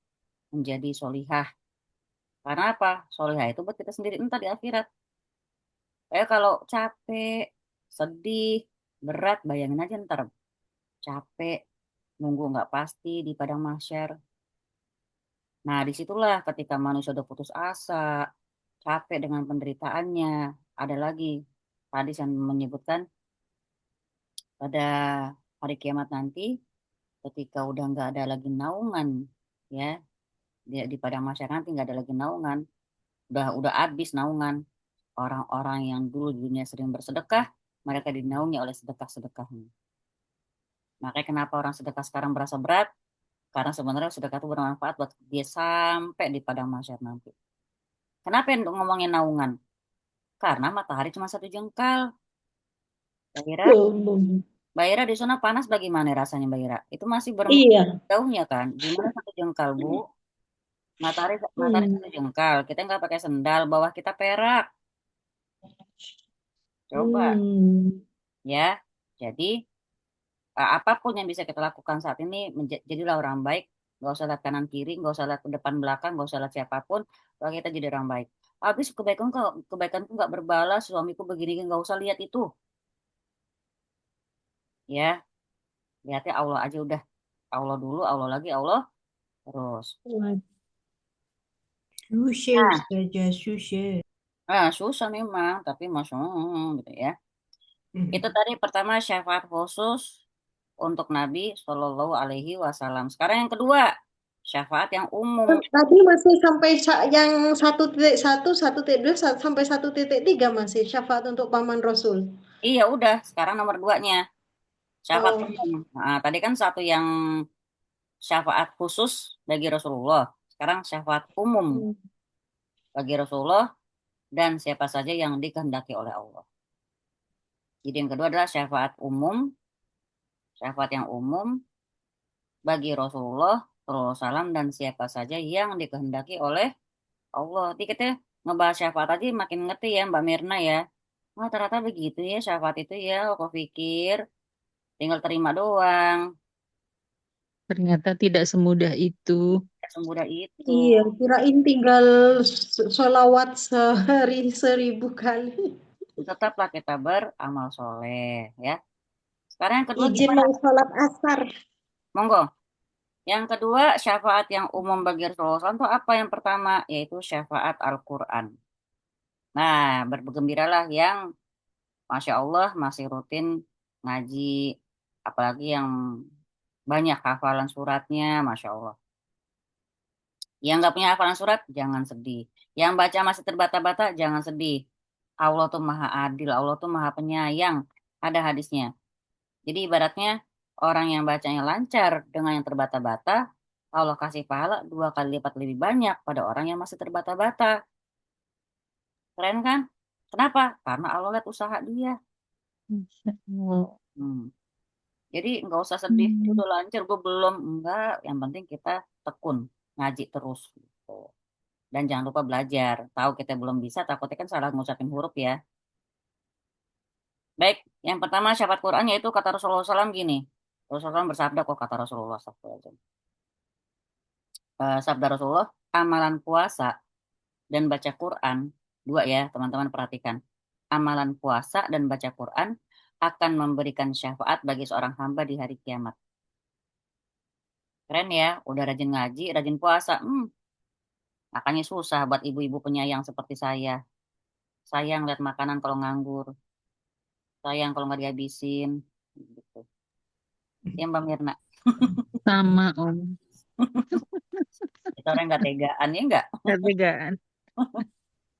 menjadi solihah. Karena apa? Solihah itu buat kita sendiri, entah di akhirat. Kalau capek, sedih, berat, bayangin aja ntar capek, nunggu nggak pasti di padang mahsyar. Nah, disitulah ketika manusia udah putus asa, capek dengan penderitaannya, ada lagi hadis yang menyebutkan pada hari kiamat nanti, ketika udah nggak ada lagi naungan, ya, di padang mahsyar nanti nggak ada lagi naungan, udah habis naungan. Orang-orang yang dulu di dunia sering bersedekah, mereka dinaungi oleh sedekah-sedekahnya. Makanya kenapa orang sedekah sekarang berasa berat? Karena sebenarnya sedekah itu bermanfaat buat dia sampai di padang mahsyar nanti. Kenapa yang ngomongin naungan? Karena matahari cuma satu jengkal. Mbak Ira di sana panas bagaimana rasanya Mbak Ira? Itu masih Iya. jauhnya kan? Gimana satu jengkal Bu? Matahari satu jengkal. Kita nggak pakai sendal, bawah kita perak. Coba ya. Jadi apapun yang bisa kita lakukan saat ini, jadilah orang baik. Nggak usah lihat kanan kiri, nggak usah lihat ke depan belakang, nggak usah lihat siapapun. Kalau kita jadi orang baik. Habis kebaikanku nggak berbalas, suamiku begini, nggak usah lihat itu. Ya, lihatnya Allah aja udah. Allah dulu, Allah lagi, Allah terus. Susah saja, susah. Susah memang, tapi masya Allah gitu ya. Itu tadi pertama syafaat khusus untuk Nabi Shallallahu Alaihi Wasallam. Sekarang yang kedua, syafaat yang umum. Tadi masih sampai yang 1.1, 1.2, sampai 1.3 masih syafaat untuk paman Rasul. Iya udah, sekarang nomor 2-nya syafaat umum. Nah, tadi kan satu yang syafaat khusus bagi Rasulullah. Sekarang syafaat umum bagi Rasulullah dan siapa saja yang dikehendaki oleh Allah. Jadi yang kedua adalah syafaat yang umum bagi Rasulullah SAW dan siapa saja yang dikehendaki oleh Allah. Jadi kita ngebahas syafaat aja makin ngerti ya Mbak Mirna ya. Wah ternyata begitu ya syafaat itu ya. Aku pikir tinggal terima doang. Ternyata tidak semudah itu. Tidak semudah itu. Iya, kirain tinggal sholawat sehari 1000 kali. Tetaplah kita beramal soleh ya. Sekarang yang kedua Izin gimana? mau sholat asar. Monggo. Yang kedua, syafaat yang umum bagi Rasulullah SAW itu apa yang pertama? Yaitu syafaat Al-Quran. Nah, bergembiralah yang Masya Allah masih rutin ngaji, apalagi yang banyak hafalan suratnya, Masya Allah. Yang nggak punya hafalan surat, jangan sedih. Yang baca masih terbata-bata, jangan sedih. Allah tuh maha adil, Allah tuh maha penyayang. Ada hadisnya. Jadi ibaratnya orang yang bacanya lancar dengan yang terbata-bata, Allah kasih pahala 2 kali lipat lebih banyak pada orang yang masih terbata-bata. Keren kan? Kenapa? Karena Allah lihat usaha dia. Masya Allah. Hmm. Jadi nggak usah sedih, Hmm. udah lancar, gue belum. Enggak, yang penting kita tekun, ngaji terus. Gitu. Dan jangan lupa belajar. Tahu kita belum bisa, takutnya kan salah ngucapin huruf ya. Baik, yang pertama syafaat Quran yaitu kata Rasulullah SAW gini. Rasulullah SAW bersabda kok kata Rasulullah SAW. Sabda Rasulullah, amalan puasa dan baca Quran, dua ya teman-teman perhatikan. Amalan puasa dan baca Quran akan memberikan syafaat bagi seorang hamba di hari kiamat. Keren ya, udah rajin ngaji, rajin puasa. Makanya susah buat ibu-ibu penyayang seperti saya. Sayang lihat makanan kalau nganggur. Sayang kalau nggak dihabisin. Gitu. Ya Mbak Mirna. Sama Om. Itu orang nggak tegaan ya nggak? Ketegaan.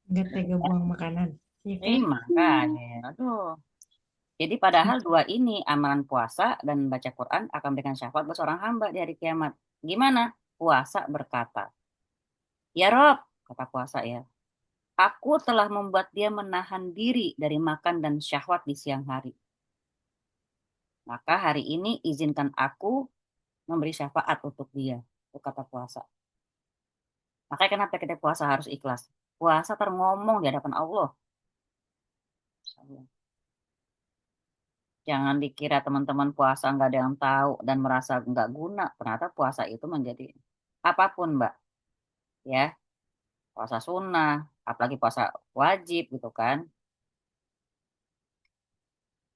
Nggak tega buang makanan. Iya kan? Makanya. Aduh. Jadi padahal dua ini, amalan puasa dan baca Quran akan memberikan syafaat buat seorang hamba di hari kiamat. Gimana? Puasa berkata, ya Rob, kata puasa ya, aku telah membuat dia menahan diri dari makan dan syahwat di siang hari. Maka hari ini izinkan aku memberi syafaat untuk dia. Itu kata puasa. Makanya kenapa kita puasa harus ikhlas. Puasa terngomong di hadapan Allah. Jangan dikira teman-teman puasa nggak ada yang tahu dan merasa nggak guna. Ternyata puasa itu menjadi apapun, Mbak. Ya, puasa sunnah, apalagi puasa wajib gitu kan.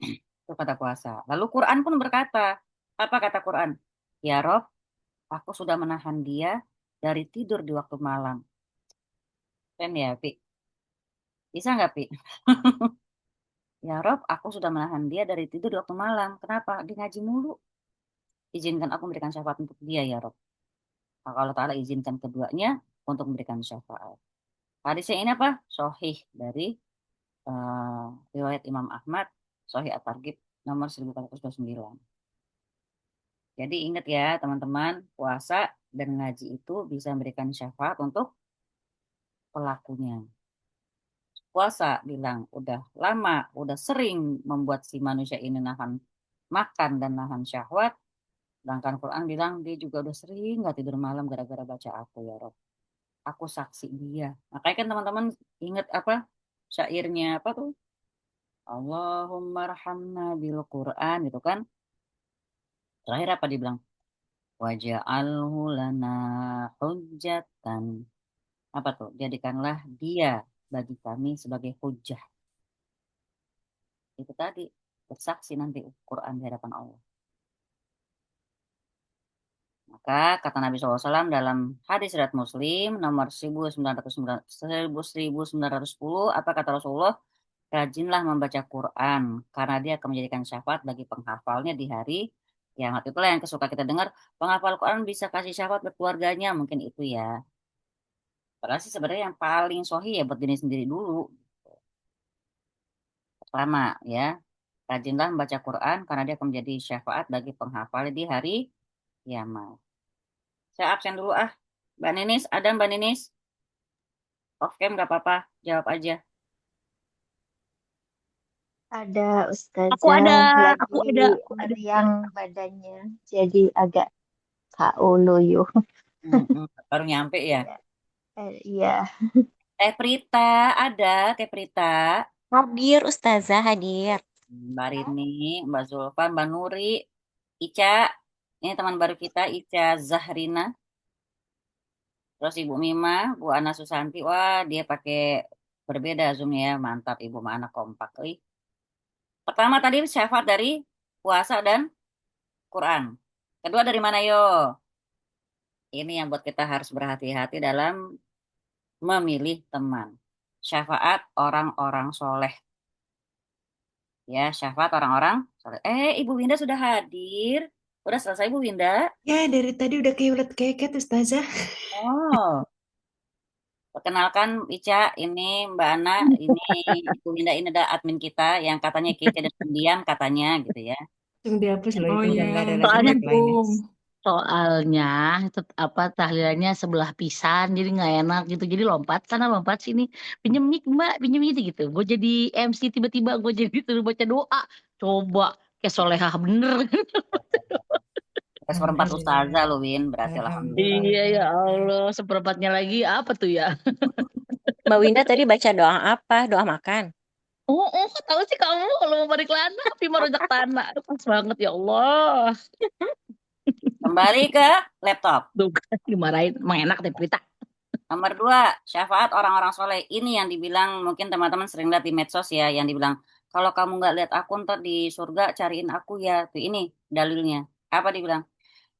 Itu kata puasa. Lalu Quran pun berkata, apa kata Quran? Ya Rob, aku sudah menahan dia dari tidur di waktu malam. Kan ya, Pi? Bisa nggak, Pi? Ya Rob, aku sudah menahan dia dari tidur di waktu malam. Kenapa? Dia ngaji mulu. Izinkan aku memberikan syafaat untuk dia, ya Rob. Maka Allah Ta'ala izinkan keduanya untuk memberikan syafaat. Hadisnya ini apa? Sahih dari riwayat Imam Ahmad, Sahih At-Targhib nomor 1429. Jadi ingat ya teman-teman, puasa dan ngaji itu bisa memberikan syafaat untuk pelakunya. Puasa bilang udah lama, udah sering membuat si manusia ini nahan makan dan nahan syahwat. Sedangkan Quran bilang dia juga udah sering nggak tidur malam gara-gara baca aku ya Rob. Aku saksi dia. Makanya kan teman-teman ingat apa syairnya apa tuh? Allahumma rahamna bil Quran gitu kan. Terakhir apa dibilang? Waja'alhu lana hujjatan. Apa tuh? Jadikanlah dia bagi kami sebagai hujjah. Itu tadi bersaksi nanti Quran di hadapan Allah. Maka kata Nabi SAW dalam hadis riwayat Muslim nomor 1910, apa kata Rasulullah? Rajinlah membaca Quran karena dia akan menjadikan syafaat bagi penghafalnya di hari kiamat. Itulah yang kesuka kita dengar. Penghafal Quran bisa kasih syafaat buat keluarganya, mungkin itu ya. Padahal sih sebenarnya yang paling sahih ya buat diri sendiri dulu. Pertama ya, rajinlah membaca Quran karena dia akan menjadi syafaat bagi penghafal di hari kiamat. Saya absen dulu ah. Mbak Ninis, ada Mbak Ninis? Off cam nggak apa-apa, jawab aja. Ada Aku ada, Ustazah aku lagi ada, aku ada. meriang badannya, jadi agak KO loyo. Baru nyampe ya. Iya. Teh Prita, ada Teh Prita. Hadir Ustazah, hadir. Mbak Rini, Mbak Zulfan, Mbak Nuri, Ica, Ini teman baru kita, Ica Zahrina. Terus Ibu Mima, Bu Ana Susanti. Wah, dia pakai berbeda Zoom ya. Mantap, Ibu Mana kompak. Ih. Pertama tadi syafaat dari puasa dan Quran. Kedua dari mana yo? Ini yang buat kita harus berhati-hati dalam memilih teman. Syafaat orang-orang soleh. Ya, syafaat orang-orang soleh. Ibu Winda sudah hadir. Udah selesai Bu Winda? Ya, dari tadi udah keket, Ustazah. Oh, perkenalkan Ica, ini Mbak Ana, ini Ibu Winda, ini ada admin kita yang katanya kece dan pendiam katanya gitu ya. Langsung dihapus loh Oh itu, udah ya, nggak ada lagi Soalnya tagline-nya. soalnya tahlilannya sebelah pisan jadi nggak enak gitu. Jadi lompat sana lompat sini. Pinjem mic Mbak, pinjem itu gitu. Gue jadi MC tiba-tiba gue jadi disuruh baca doa. Coba kayak solehah bener. Kita seperempat Alhamdulillah. ustazah loh Win, berarti alhamdulillah. Iya ya Alhamdulillah. Allah, seperempatnya lagi apa tuh ya? Mbak Winda tadi baca doa apa? Doa makan. Kok tahu sih kamu kalau mau balik lana, tapi mau rojak tanah. Pas banget ya Allah. Kembali ke laptop. Tuh kan dimarahin, emang enak deh berita. Nomor 2, syafaat orang-orang soleh. Ini yang dibilang, mungkin teman-teman sering lihat di medsos ya, yang dibilang, kalau kamu nggak lihat aku ntar di surga, cariin aku ya. Tuh ini dalilnya. Apa dibilang?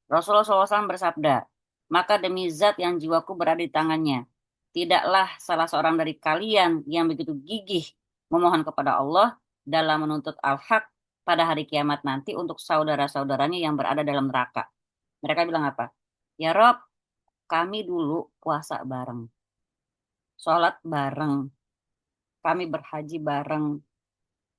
Rasulullah SAW bersabda, maka demi zat yang jiwaku berada di tangannya, tidaklah salah seorang dari kalian yang begitu gigih memohon kepada Allah dalam menuntut al-haq pada hari kiamat nanti untuk saudara-saudaranya yang berada dalam neraka. Mereka bilang apa? Ya Rob, kami dulu puasa bareng, sholat bareng, kami berhaji bareng.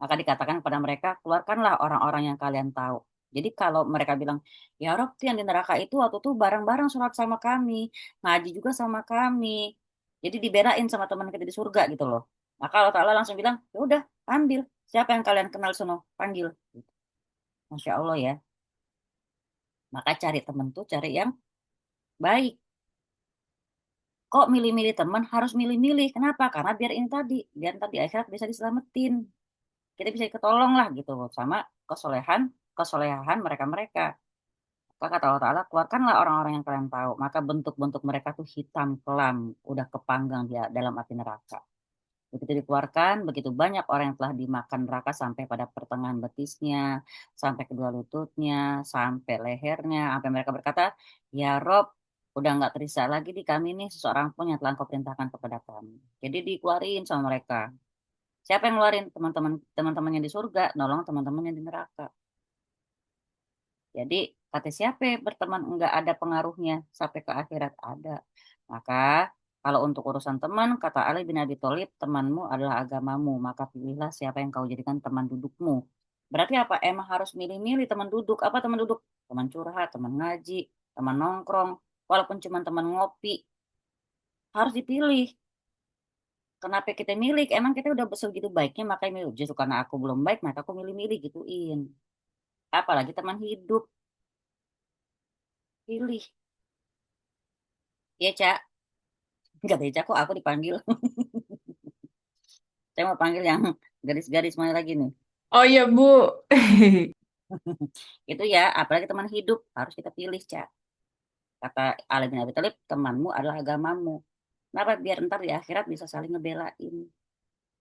Maka dikatakan kepada mereka, keluarkanlah orang-orang yang kalian tahu. Jadi kalau mereka bilang, ya Rob, tuh yang di neraka itu waktu itu bareng-bareng sholat sama kami, ngaji juga sama kami. Jadi dibelain sama teman kita di surga gitu loh. Maka Allah Ta'ala langsung bilang, ya udah, ambil. Siapa yang kalian kenal sono, panggil. Masya Allah ya. Maka cari teman tuh cari yang baik. Kok milih-milih teman harus milih-milih? Kenapa? Karena biar tadi akhirat bisa diselamatin. Kita bisa ketolong lah gitu loh sama kesolehan mereka-mereka. Maka kata Allah Ta'ala, keluarkanlah orang-orang yang kalian tahu. Maka bentuk-bentuk mereka tuh hitam kelam, udah kepanggang dia dalam api neraka. Begitu dikeluarkan, begitu banyak orang yang telah dimakan neraka sampai pada pertengahan betisnya, sampai kedua lututnya, sampai lehernya, sampai mereka berkata, ya Rob, udah nggak terisa lagi di kami nih seseorang pun yang telah kau perintahkan kepada kami. Jadi dikeluarin sama mereka. Siapa yang ngeluarin? Teman-temannya di surga, nolong teman-temannya di neraka. Jadi kata siapa berteman enggak ada pengaruhnya sampai ke akhirat ada. Maka kalau untuk urusan teman, kata Ali bin Abi Thalib, temanmu adalah agamamu, maka pilihlah siapa yang kau jadikan teman dudukmu. Berarti apa? Emang harus milih-milih teman duduk. Apa teman duduk? Teman curhat, teman ngaji, teman nongkrong, walaupun cuma teman ngopi, harus dipilih. Kenapa kita milih? Emang kita udah begitu baiknya, makanya milih. Justru karena aku belum baik, maka aku milih-milih gituin. Apalagi teman hidup, pilih. Iya, Cak. Enggak ada Cak, kok aku dipanggil. Saya mau panggil yang garis-garis mana lagi nih. Oh iya, Bu. Itu ya, apalagi teman hidup, harus kita pilih, Cak. Kata Ali bin Abi Thalib, temanmu adalah agamamu. Kenapa? Biar ntar di akhirat bisa saling ngebelain.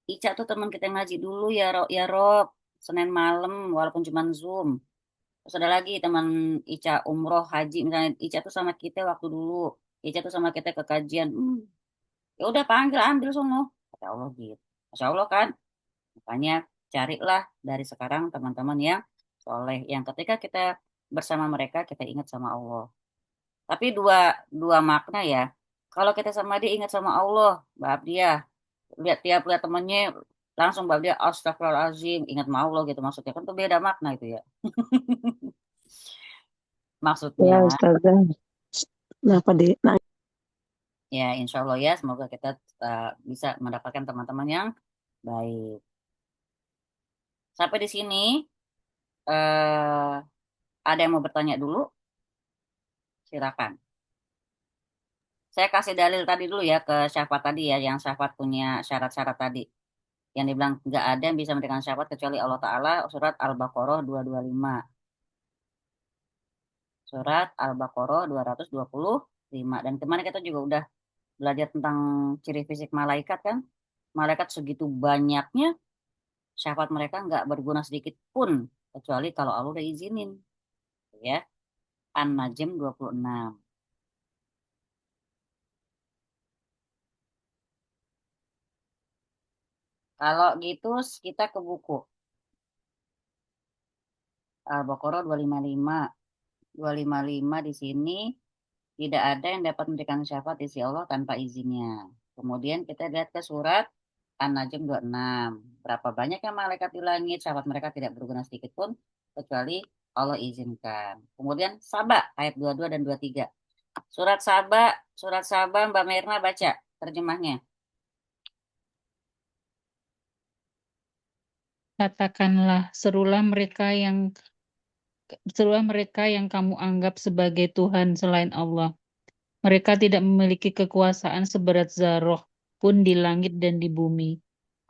Ica tuh teman kita yang ngaji dulu ya Rob. Senin malam, walaupun cuma Zoom. Terus ada lagi teman Ica umroh haji, misalnya Ica tuh sama kita waktu dulu. Ica tuh sama kita ke kajian. Ya udah panggil ambil sono. Kata Allah gitu. Masya Allah kan. Makanya carilah dari sekarang teman-teman yang soleh. Yang ketika kita bersama mereka kita ingat sama Allah. Tapi dua makna ya. Kalau kita sama dia ingat sama Allah, bab dia lihat tiap lihat temannya langsung bab dia astagfirullahaladzim ingat sama Allah gitu maksudnya kan tuh beda makna itu ya. Maksudnya Ya, Ustazah. Kenapa deh? Nah, ya insya Allah ya semoga kita bisa mendapatkan teman-teman yang baik. Sampai di sini eh, ada yang mau bertanya dulu? Silakan. Saya kasih dalil tadi dulu ya ke syafaat tadi ya, yang syafaat punya syarat-syarat tadi. Yang dibilang nggak ada yang bisa memberikan syafaat kecuali Allah Ta'ala, surat Al-Baqarah 225. Surat Al-Baqarah 225. Dan kemarin kita juga udah belajar tentang ciri fisik malaikat kan. Malaikat segitu banyaknya, syafaat mereka nggak berguna sedikit pun, kecuali kalau Allah udah izinin. Ya, An-Najm 26. Kalau gitu kita ke buku. Al-Baqarah 255. 255 di sini tidak ada yang dapat memberikan syafaat di sisi Allah tanpa izinnya. Kemudian kita lihat ke surat An-Najm 26. Berapa banyak yang malaikat di langit, syafaat mereka tidak berguna sedikit pun, kecuali Allah izinkan. Kemudian Saba ayat 22 dan 23. Surat Saba Mbak Mirna baca terjemahnya. Katakanlah, serulah mereka yang kamu anggap sebagai Tuhan selain Allah. Mereka tidak memiliki kekuasaan seberat zarah pun di langit dan di bumi.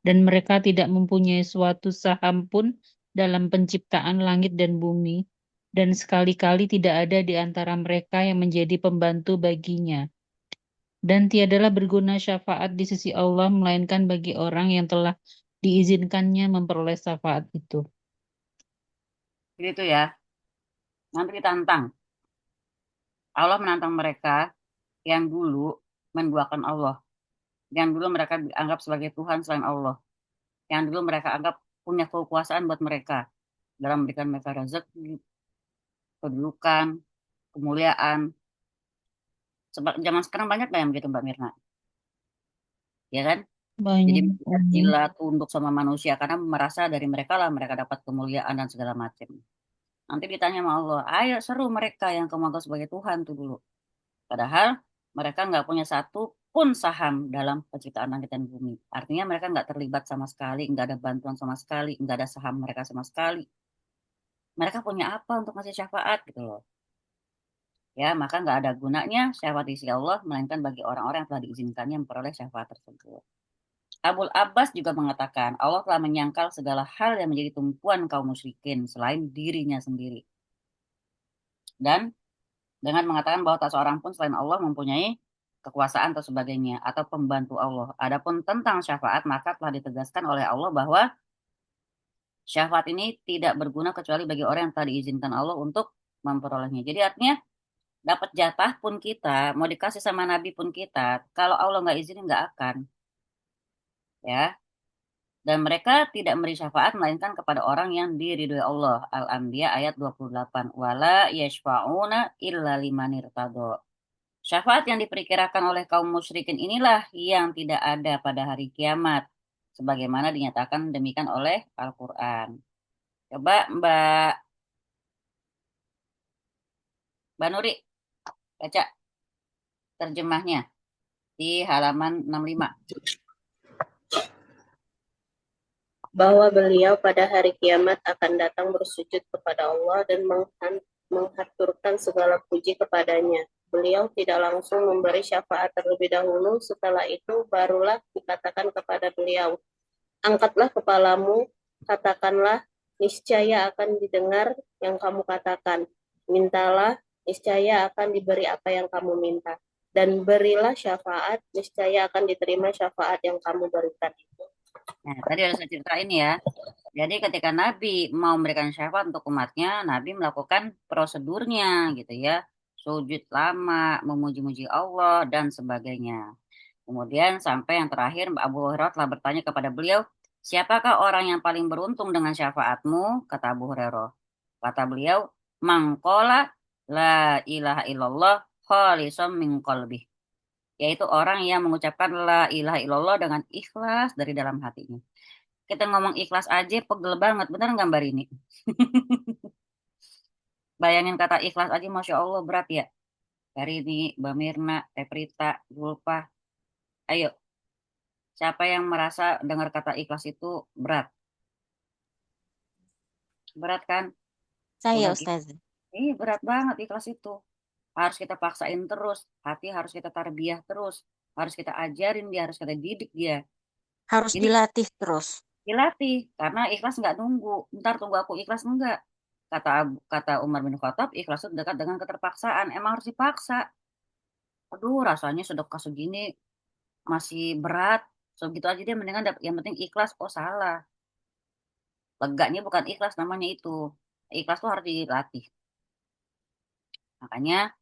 Dan mereka tidak mempunyai suatu saham pun dalam penciptaan langit dan bumi. Dan sekali-kali tidak ada di antara mereka yang menjadi pembantu baginya. Dan tiadalah berguna syafaat di sisi Allah, melainkan bagi orang yang telah diizinkannya memperoleh syafaat itu. Gitu ya. Nanti ditantang. Allah menantang mereka yang dulu menduakan Allah. Yang dulu mereka dianggap sebagai Tuhan selain Allah. Yang dulu mereka anggap punya kekuasaan buat mereka dalam memberikan mereka rezeki, kedudukan, kemuliaan. Sebab zaman sekarang banyak nggak yang begitu Mbak Mirna? Ya kan? Jadi Banyak. mereka gila tunduk sama manusia karena merasa dari mereka lah mereka dapat kemuliaan dan segala macam. Nanti ditanya sama Allah, ayo seru mereka yang kamu anggap sebagai Tuhan tuh dulu. Padahal mereka nggak punya satu pun saham dalam penciptaan langit dan bumi. Artinya mereka nggak terlibat sama sekali, nggak ada bantuan sama sekali, nggak ada saham mereka sama sekali. Mereka punya apa untuk ngasih syafaat gitu loh. Ya, maka nggak ada gunanya syafaat di sisi Allah, melainkan bagi orang-orang yang telah diizinkannya memperoleh syafaat tersebut. Abul Abbas juga mengatakan, Allah telah menyangkal segala hal yang menjadi tumpuan kaum musyrikin selain dirinya sendiri. Dan dengan mengatakan bahwa tak seorang pun selain Allah mempunyai kekuasaan atau sebagainya, atau pembantu Allah. Adapun tentang syafaat, maka telah ditegaskan oleh Allah bahwa syafaat ini tidak berguna kecuali bagi orang yang telah diizinkan Allah untuk memperolehnya. Jadi artinya, dapat jatah pun kita, mau dikasih sama Nabi pun kita, kalau Allah nggak izinin nggak akan. Ya. Dan mereka tidak memberi syafaat melainkan kepada orang yang diridhoi Allah. Al-Anbiya ayat 28. Wala yashfa'una illa liman irtado. Syafaat yang diperkirakan oleh kaum musyrikin inilah yang tidak ada pada hari kiamat. Sebagaimana dinyatakan demikian oleh Al-Quran. Coba Mbak Nuri baca terjemahnya di halaman 65. Bahwa beliau pada hari kiamat akan datang bersujud kepada Allah dan menghaturkan segala puji kepadanya. Beliau tidak langsung memberi syafaat terlebih dahulu, setelah itu barulah dikatakan kepada beliau, angkatlah kepalamu, katakanlah, niscaya akan didengar yang kamu katakan. Mintalah, niscaya akan diberi apa yang kamu minta. Dan berilah syafaat, niscaya akan diterima syafaat yang kamu berikan itu. Nah, tadi ada saya ceritain ya. Jadi ketika Nabi mau memberikan syafaat untuk umatnya, Nabi melakukan prosedurnya gitu ya. Sujud lama, memuji-muji Allah, dan sebagainya. Kemudian sampai yang terakhir, Abu Hurairah telah bertanya kepada beliau, siapakah orang yang paling beruntung dengan syafaatmu? Kata Abu Hurairah. Kata beliau, mangkola la ilaha illallah khalisam min qalbih. Yaitu orang yang mengucapkan la ilaha illallah dengan ikhlas dari dalam hatinya. Kita ngomong ikhlas aja pegel banget, benar nggak Mbak Rini? Bayangin kata ikhlas aja, Masya Allah berat ya. Hari ini, Mbak Mirna, Teh Prita, Zulfa. Ayo, siapa yang merasa dengar kata ikhlas itu berat? Berat kan? Saya, Udah Ustaz. berat banget ikhlas itu. Harus kita paksain terus. Hati harus kita tarbiyah terus. Harus kita ajarin dia, harus kita didik dia. Harus Jadi dilatih terus. dilatih, karena ikhlas nggak nunggu. Ntar tunggu aku ikhlas, enggak. kata Umar bin Khattab, ikhlas itu dekat dengan keterpaksaan. Emang harus dipaksa. Aduh, rasanya sedekah segini masih berat. Segitu aja dia mendingan yang penting ikhlas. Oh, salah. Leganya bukan ikhlas namanya itu. Ikhlas tuh harus dilatih. Makanya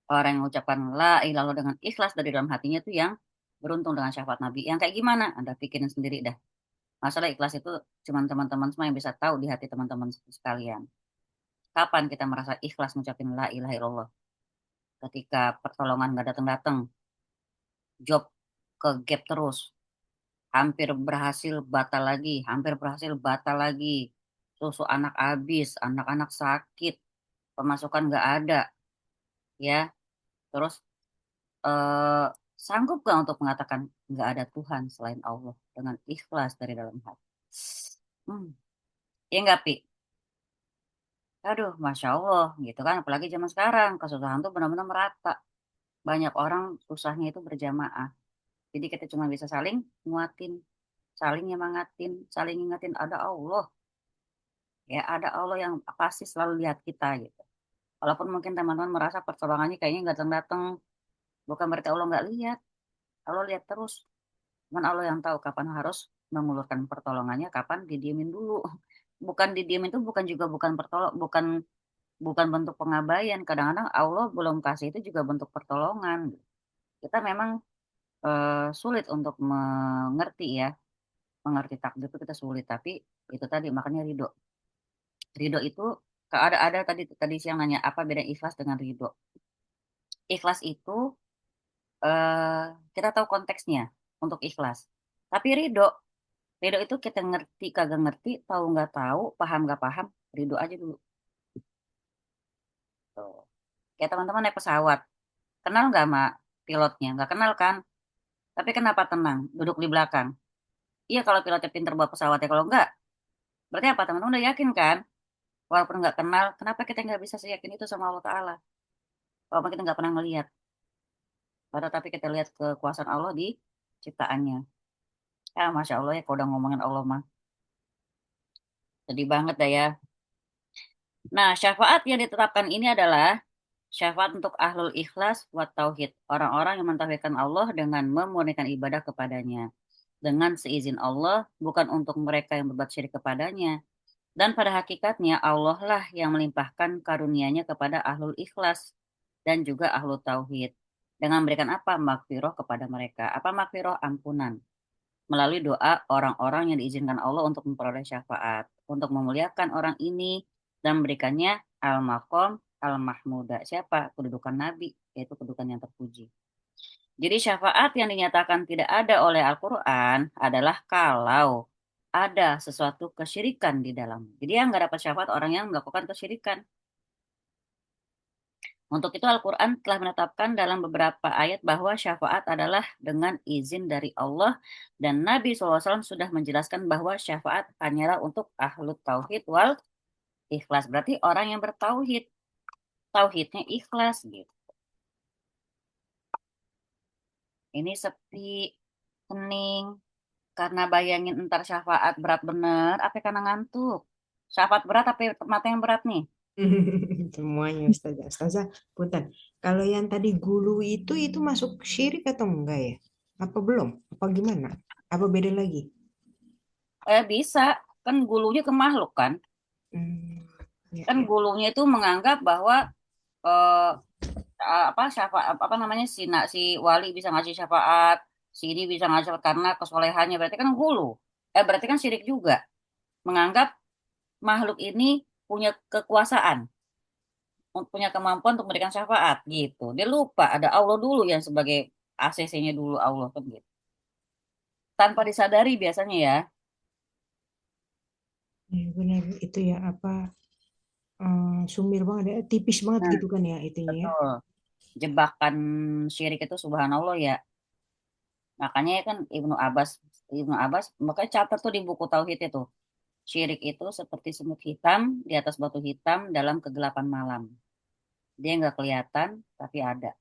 orang yang mengucapkan la ilaha illallah dengan ikhlas dari dalam hatinya itu yang beruntung dengan syafaat Nabi. Yang kayak gimana? Anda pikirin sendiri dah. Masalah ikhlas itu cuma teman-teman semua yang bisa tahu di hati teman-teman sekalian. Kapan kita merasa ikhlas ngucapin la ilaha illallah? Ketika pertolongan nggak datang-datang, job ke gap terus, hampir berhasil batal lagi, hampir berhasil batal lagi, susu anak habis, anak-anak sakit, pemasukan nggak ada, ya. Terus eh, sanggup gak untuk mengatakan nggak ada Tuhan selain Allah dengan ikhlas dari dalam hati? Ya nggak, Pi? Aduh, Masya Allah, gitu kan. Apalagi zaman sekarang, kesusahan tuh benar-benar merata. Banyak orang susahnya itu berjamaah. Jadi kita cuma bisa saling nguatin, saling nyemangatin, saling ingatin ada Allah. Ya, ada Allah yang pasti selalu lihat kita gitu. Walaupun mungkin teman-teman merasa pertolongannya kayaknya nggak datang-datang, bukan berarti Allah nggak lihat. Allah lihat terus. Cuman Allah yang tahu kapan harus mengulurkan pertolongannya, kapan didiemin dulu. Bukan didiemin itu bukan bentuk pengabaian. Kadang-kadang Allah belum kasih itu juga bentuk pertolongan. Kita memang sulit untuk mengerti ya, mengerti takdir itu kita sulit. Tapi itu tadi makanya ridho. Ridho itu ada tadi siang nanya apa beda ikhlas dengan ridho. Ikhlas itu kita tahu konteksnya untuk ikhlas. Tapi ridho itu kita ngerti kagak ngerti, tahu nggak tahu, paham nggak paham, ridho aja dulu. Tuh. Kayak teman-teman naik pesawat, kenal nggak sama pilotnya? Nggak kenal kan? Tapi kenapa tenang? Duduk di belakang. Iya kalau pilotnya pinter bawa pesawat ya, kalau nggak, berarti apa teman-teman udah yakin kan? Walaupun nggak kenal, kenapa kita nggak bisa seyakin itu sama Allah Ta'ala? Walaupun kita nggak pernah ngelihat. Padahal tapi kita lihat kekuasaan Allah di ciptaannya. Ya Masya Allah ya kalau udah ngomongin Allah mah. Sedih banget dah ya. Nah syafaat yang ditetapkan ini adalah syafaat untuk ahlul ikhlas wa tauhid. Orang-orang yang mentauhidkan Allah dengan memurnikan ibadah kepadanya. Dengan seizin Allah, bukan untuk mereka yang berbuat syirik kepadanya. Dan pada hakikatnya Allah lah yang melimpahkan karunia-Nya kepada ahlul ikhlas dan juga ahlul tauhid. Dengan memberikan apa? Maghfirah kepada mereka. Apa maghfirah? Ampunan. Melalui doa orang-orang yang diizinkan Allah untuk memperoleh syafaat. Untuk memuliakan orang ini dan memberikannya al-maqam al-mahmuda. Siapa? Kedudukan Nabi, yaitu kedudukan yang terpuji. Jadi syafaat yang dinyatakan tidak ada oleh Al-Quran adalah kalau ada sesuatu kesyirikan di dalam. Jadi yang nggak dapat syafaat orang yang melakukan kesyirikan. Untuk itu Al-Quran telah menetapkan dalam beberapa ayat bahwa syafaat adalah dengan izin dari Allah dan Nabi SAW sudah menjelaskan bahwa syafaat hanyalah untuk ahlu tauhid wal ikhlas. Berarti orang yang bertauhid, tauhidnya ikhlas gitu. Ini sepi, hening, karena bayangin entar syafaat berat bener, apa karena ngantuk? Syafaat berat apa mata yang berat nih? Semuanya Ustazah. Ustazah, punten. Kalau yang tadi gulu itu masuk syirik atau enggak ya? Apa belum? Apa gimana? Apa beda lagi? Bisa, kan gulunya ke makhluk kan? Ya, Kan ya. gulunya itu menganggap bahwa eh, syafaat apa namanya si wali bisa ngasih syafaat, si ini bisa ngasih syafaat karena kesolehannya, berarti kan gulu. Berarti kan syirik juga. Menganggap makhluk ini punya kekuasaan, punya kemampuan untuk memberikan syafaat gitu. Dia lupa ada Allah dulu yang sebagai ACC-nya dulu Allah kan gitu. Tanpa disadari biasanya ya. Ya, benar itu ya apa sumir banget ya, tipis banget Nah, gitu kan ya itunya ya. betul. Jebakan syirik itu subhanallah ya. Makanya kan Ibnu Abbas makanya catat tuh di buku Tauhid itu. Syirik itu seperti semut hitam di atas batu hitam dalam kegelapan malam. Dia nggak kelihatan tapi ada.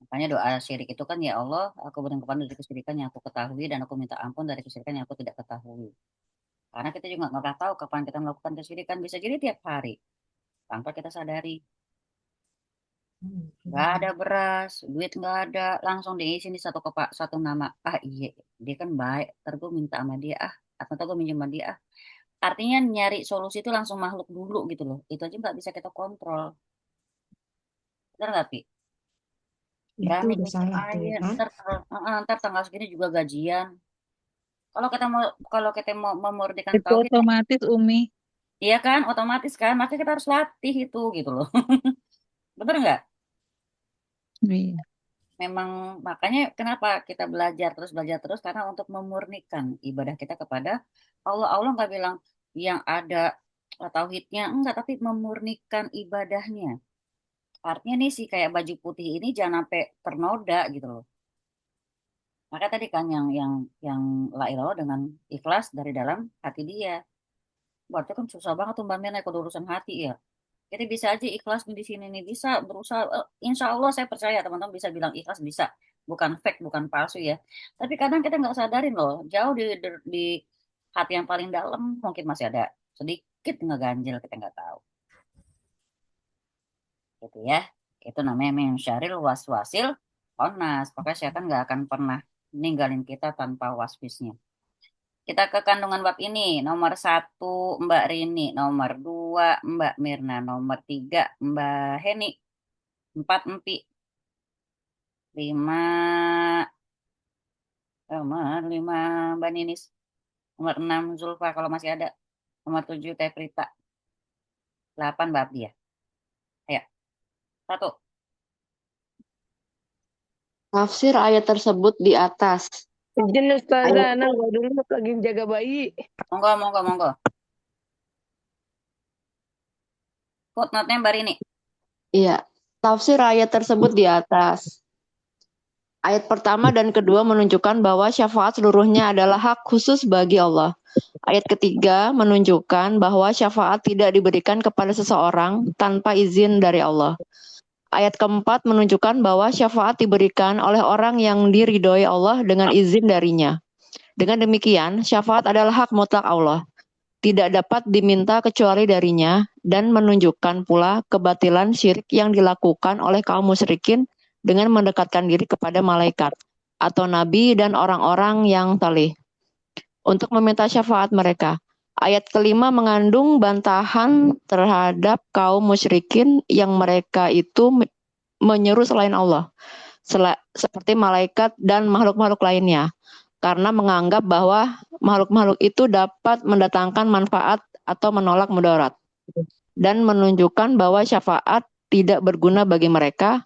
Makanya doa syirik itu kan ya Allah, aku berlindung kepada dari kesyirikan yang aku ketahui dan aku minta ampun dari kesyirikan yang aku tidak ketahui. Karena kita juga nggak pernah tahu kapan kita melakukan kesyirikan. Bisa jadi tiap hari tanpa kita sadari. Nggak ada beras, duit nggak ada, langsung diisi nih satu nama. Ah iya, dia kan baik, ntar gue minta sama dia atau ntar gue minjem sama dia. Artinya nyari solusi itu langsung makhluk dulu gitu loh. Itu aja nggak bisa kita kontrol. Benar nggak, Pi? Itu Berani udah minjem salah tuh air, kan. ntar tanggal segini juga gajian. Kalau kita mau memurnikan Itu tauhid, otomatis Umi. iya kan, otomatis kan, maka kita harus latih itu gitu loh. Bener nggak? Iya. Memang makanya kenapa kita belajar terus karena untuk memurnikan ibadah kita kepada Allah. Allah nggak bilang yang ada tauhidnya enggak, tapi memurnikan ibadahnya. Artinya nih sih kayak baju putih ini jangan sampai ternoda gitu loh. Maka tadi kan yang la ilaha illallah dengan ikhlas dari dalam hati dia. Berarti kan susah banget tuh Mbak Mirna kalau urusan hati ya. Kita bisa aja ikhlas di sini nih, bisa berusaha. Insya Allah saya percaya teman-teman bisa bilang ikhlas bisa, bukan fake, bukan palsu ya. Tapi kadang kita nggak sadarin loh, jauh di hati yang paling dalam mungkin masih ada sedikit ngeganjel, kita nggak tahu. Gitu ya. Itu namanya min syarril waswasil khannas. Pokoknya setan nggak akan pernah ninggalin kita tanpa waswisnya. Kita ke kandungan bab ini. Nomor 1 Mbak Rini, nomor 2 Mbak Mirna, nomor 3 Mbak Heni, 4 Empi, 5 Mbak Ninis, nomor 6 Zulfa kalau masih ada, nomor 7 Teh Prita, 8 Mbak Abdia. Ayo, 1. Tafsir ayat tersebut di atas. Izin Ustazah, Ayat Ana gua dulu lagi jaga bayi. Monggo. Footnote-nya Mbak Rini. Iya, tafsir ayat tersebut di atas. Ayat pertama dan kedua menunjukkan bahwa syafaat seluruhnya adalah hak khusus bagi Allah. Ayat ketiga menunjukkan bahwa syafaat tidak diberikan kepada seseorang tanpa izin dari Allah. Ayat keempat menunjukkan bahwa syafaat diberikan oleh orang yang diridhoi Allah dengan izin darinya. Dengan demikian, syafaat adalah hak mutlak Allah. Tidak dapat diminta kecuali darinya, dan menunjukkan pula kebatilan syirik yang dilakukan oleh kaum musyrikin dengan mendekatkan diri kepada malaikat atau nabi dan orang-orang yang saleh untuk meminta syafaat mereka. Ayat kelima mengandung bantahan terhadap kaum musyrikin yang mereka itu menyeru selain Allah, seperti malaikat dan makhluk-makhluk lainnya, karena menganggap bahwa makhluk-makhluk itu dapat mendatangkan manfaat atau menolak mudarat, dan menunjukkan bahwa syafaat tidak berguna bagi mereka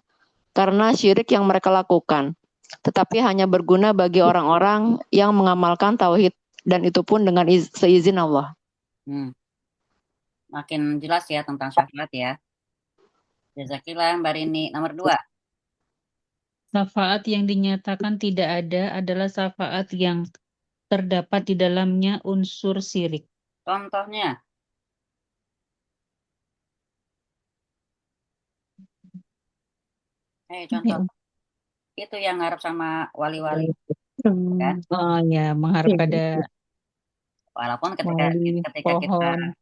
karena syirik yang mereka lakukan, tetapi hanya berguna bagi orang-orang yang mengamalkan tauhid, dan itu pun dengan seizin Allah. Makin jelas ya tentang syafaat ya. Jazakillah Mbak Rini. Nomor 2. Syafaat yang dinyatakan tidak ada adalah syafaat yang terdapat di dalamnya unsur syirik. Contohnya. Contoh. Itu yang ngarep sama wali-wali. Kan? Oh ya, mengharap pada walaupun wali, pohon.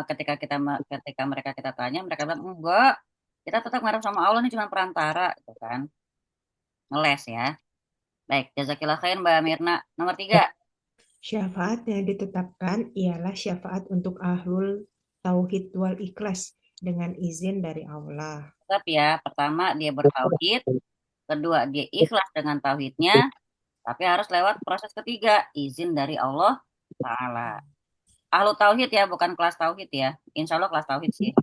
ketika mereka kita tanya, mereka bilang enggak, kita tetap ngarep sama Allah, ini cuma perantara gitu kan. Ngeles ya. Baik, jazakillah khair Mbak Mirna. Nomor 3. Syafaat yang ditetapkan ialah syafaat untuk ahlul tauhid wal ikhlas dengan izin dari Allah. Tetap ya, pertama dia bertauhid, kedua dia ikhlas dengan tauhidnya, tapi harus lewat proses ketiga, izin dari Allah Ta'ala. Ahlu tauhid ya, bukan kelas tauhid ya. Insya Allah kelas tauhid sih.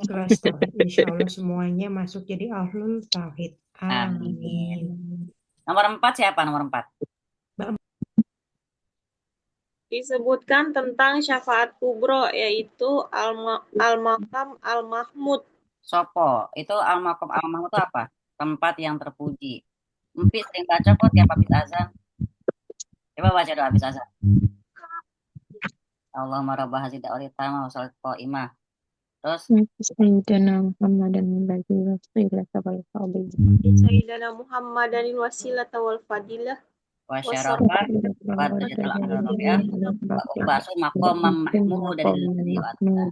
Kelas tauhid, insya Allah semuanya masuk jadi ahlul tauhid. Amin. Nomor 4 siapa? Nomor 4. Disebutkan tentang syafaat kubro, yaitu al-maqam al-mahmud. Sopo, itu al-maqam al-mahmud itu apa? Tempat yang terpuji. Empi sering baca kok tiap habis azan. Coba baca doa habis azan. Allahumma rabbah hazidah walitama wa salat qa'imah. Terus Sayyidina Muhammadan wasilata wal fadilah. Sayyidina Muhammadan wasilata wal fadilah. wa syarafa wa darjatal rafi'ah wa ubasu maqamam mahmudan alladzi wa'ata.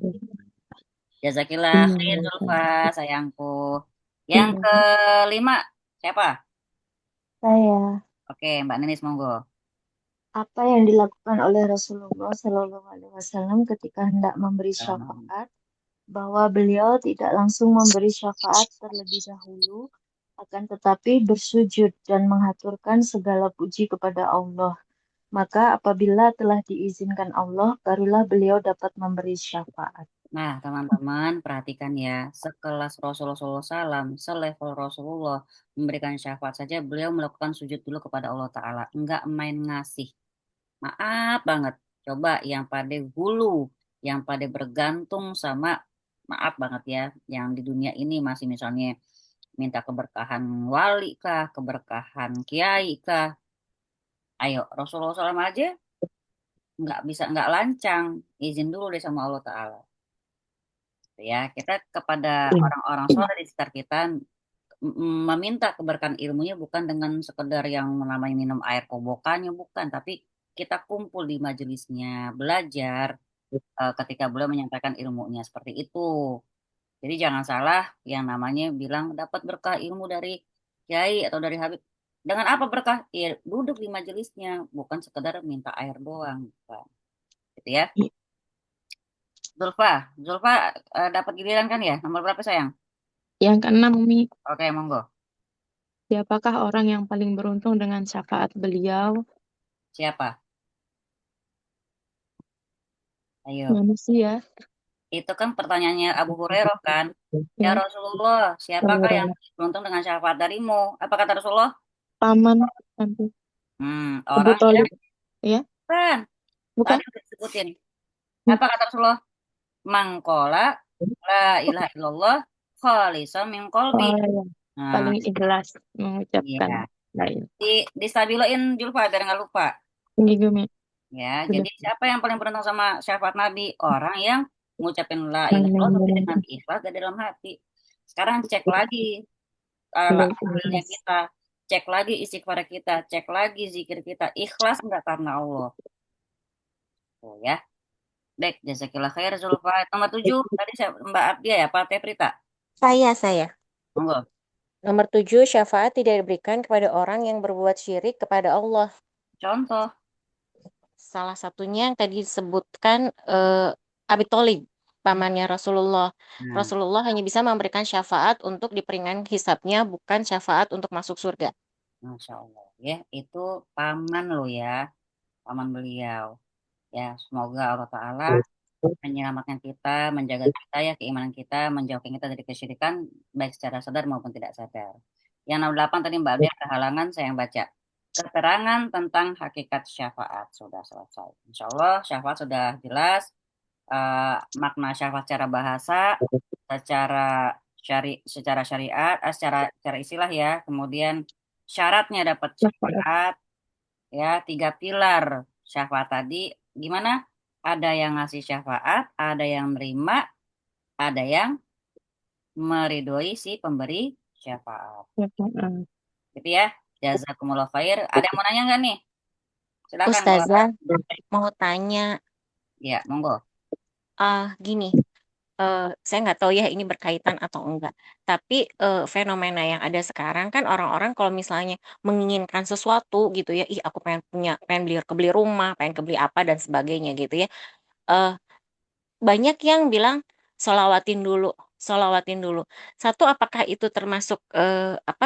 Jazakillah khair Zulfa sayangku. Yang kelima siapa? Saya. Oke, Mbak Nenis monggo. Apa yang dilakukan oleh Rasulullah Shallallahu Alaihi Wasallam ketika hendak memberi syafaat, bahwa beliau tidak langsung memberi syafaat terlebih dahulu, akan tetapi bersujud dan menghaturkan segala puji kepada Allah. Maka apabila telah diizinkan Allah, barulah beliau dapat memberi syafaat. Nah, teman-teman perhatikan ya, sekelas Rasulullah SAW, selevel Rasulullah memberikan syafaat saja, beliau melakukan sujud dulu kepada Allah Ta'ala. Enggak main ngasih. Maaf banget. Coba yang pada hulu, yang pada bergantung sama, maaf banget ya, yang di dunia ini masih misalnya minta keberkahan wali kah, keberkahan kiai kah. Ayo, Rasulullah SAW aja nggak lancang, izin dulu deh sama Allah Ta'ala. Ya, kita kepada orang-orang soleh di sekitar kita meminta keberkahan ilmunya bukan dengan sekedar yang namanya minum air kobokannya, bukan, tapi kita kumpul di majelisnya, belajar ketika beliau menyampaikan ilmunya seperti itu. Jadi jangan salah yang namanya bilang dapat berkah ilmu dari kiai atau dari habib. Dengan apa berkah? Ya, duduk di majelisnya, bukan sekedar minta air doang, bukan. Gitu ya. Zulfa dapat giliran kan ya? Nomor berapa sayang? Yang keenam, Umi. Oke, monggo. Siapakah orang yang paling beruntung dengan syafaat beliau? Siapa? Ayo. Manusia. Itu kan pertanyaannya Abu Hurairah kan? Ya Rasulullah, siapakah yang beruntung dengan syafaat darimu? Apa kata Rasulullah? Paman. Nanti. Orang Abu Thalib. yang... Ya? Bukan? Tadi udah disebutin. Apa kata Rasulullah? Mangkola la ilaha illallah khalisan min qalbi. Paling ikhlas mengucapkan. Iya. Distabiloin Julfa biar nggak lupa. Ya, jadi siapa yang paling beruntung sama syafaat Nabi? Orang yang ngucapin la ilaha illallah tapi dengan ikhlas dari dalam hati. Sekarang cek lagi amalnya kita, cek lagi istighfar kita, cek lagi zikir kita, ikhlas enggak karena Allah. Oh ya. Baik, jazakillah khair Zulfa. Nomor 7 tadi Mbak Abdia ya, Pak Teprita. Saya. Monggo. Nomor 7, syafaat tidak diberikan kepada orang yang berbuat syirik kepada Allah. Contoh. Salah satunya yang tadi disebutkan Abi Thalib, pamannya Rasulullah. Rasulullah hanya bisa memberikan syafaat untuk diperingan hisabnya, bukan syafaat untuk masuk surga. Masya Allah. Ya, itu paman lo ya, paman beliau. Ya, semoga Allah Ta'ala menyelamatkan kita, menjaga kita ya, keimanan kita, menjauhkan kita dari kesyirikan, baik secara sadar maupun tidak sadar. Yang 68 tadi Mbak Abdia kehalangan, saya yang baca. Keterangan tentang hakikat syafaat sudah selesai. Insya Allah syafaat sudah jelas, makna syafaat secara bahasa, secara syariat, secara istilah ya, kemudian syaratnya dapat syafaat, ya 3 pilar syafaat tadi. Gimana? Ada yang ngasih syafaat, ada yang menerima, ada yang meridhoi si pemberi syafaat. Gitu ya. Jazakumullah khair. Ada yang mau nanya nggak nih? Silakan. Ustazah, mau tanya. Ya, monggo. Gini, saya nggak tahu ya ini berkaitan atau enggak. Tapi fenomena yang ada sekarang kan orang-orang kalau misalnya menginginkan sesuatu gitu ya, aku pengen beli rumah, pengen kebeli apa dan sebagainya gitu ya. Banyak yang bilang sholawatin dulu. Satu, apakah itu termasuk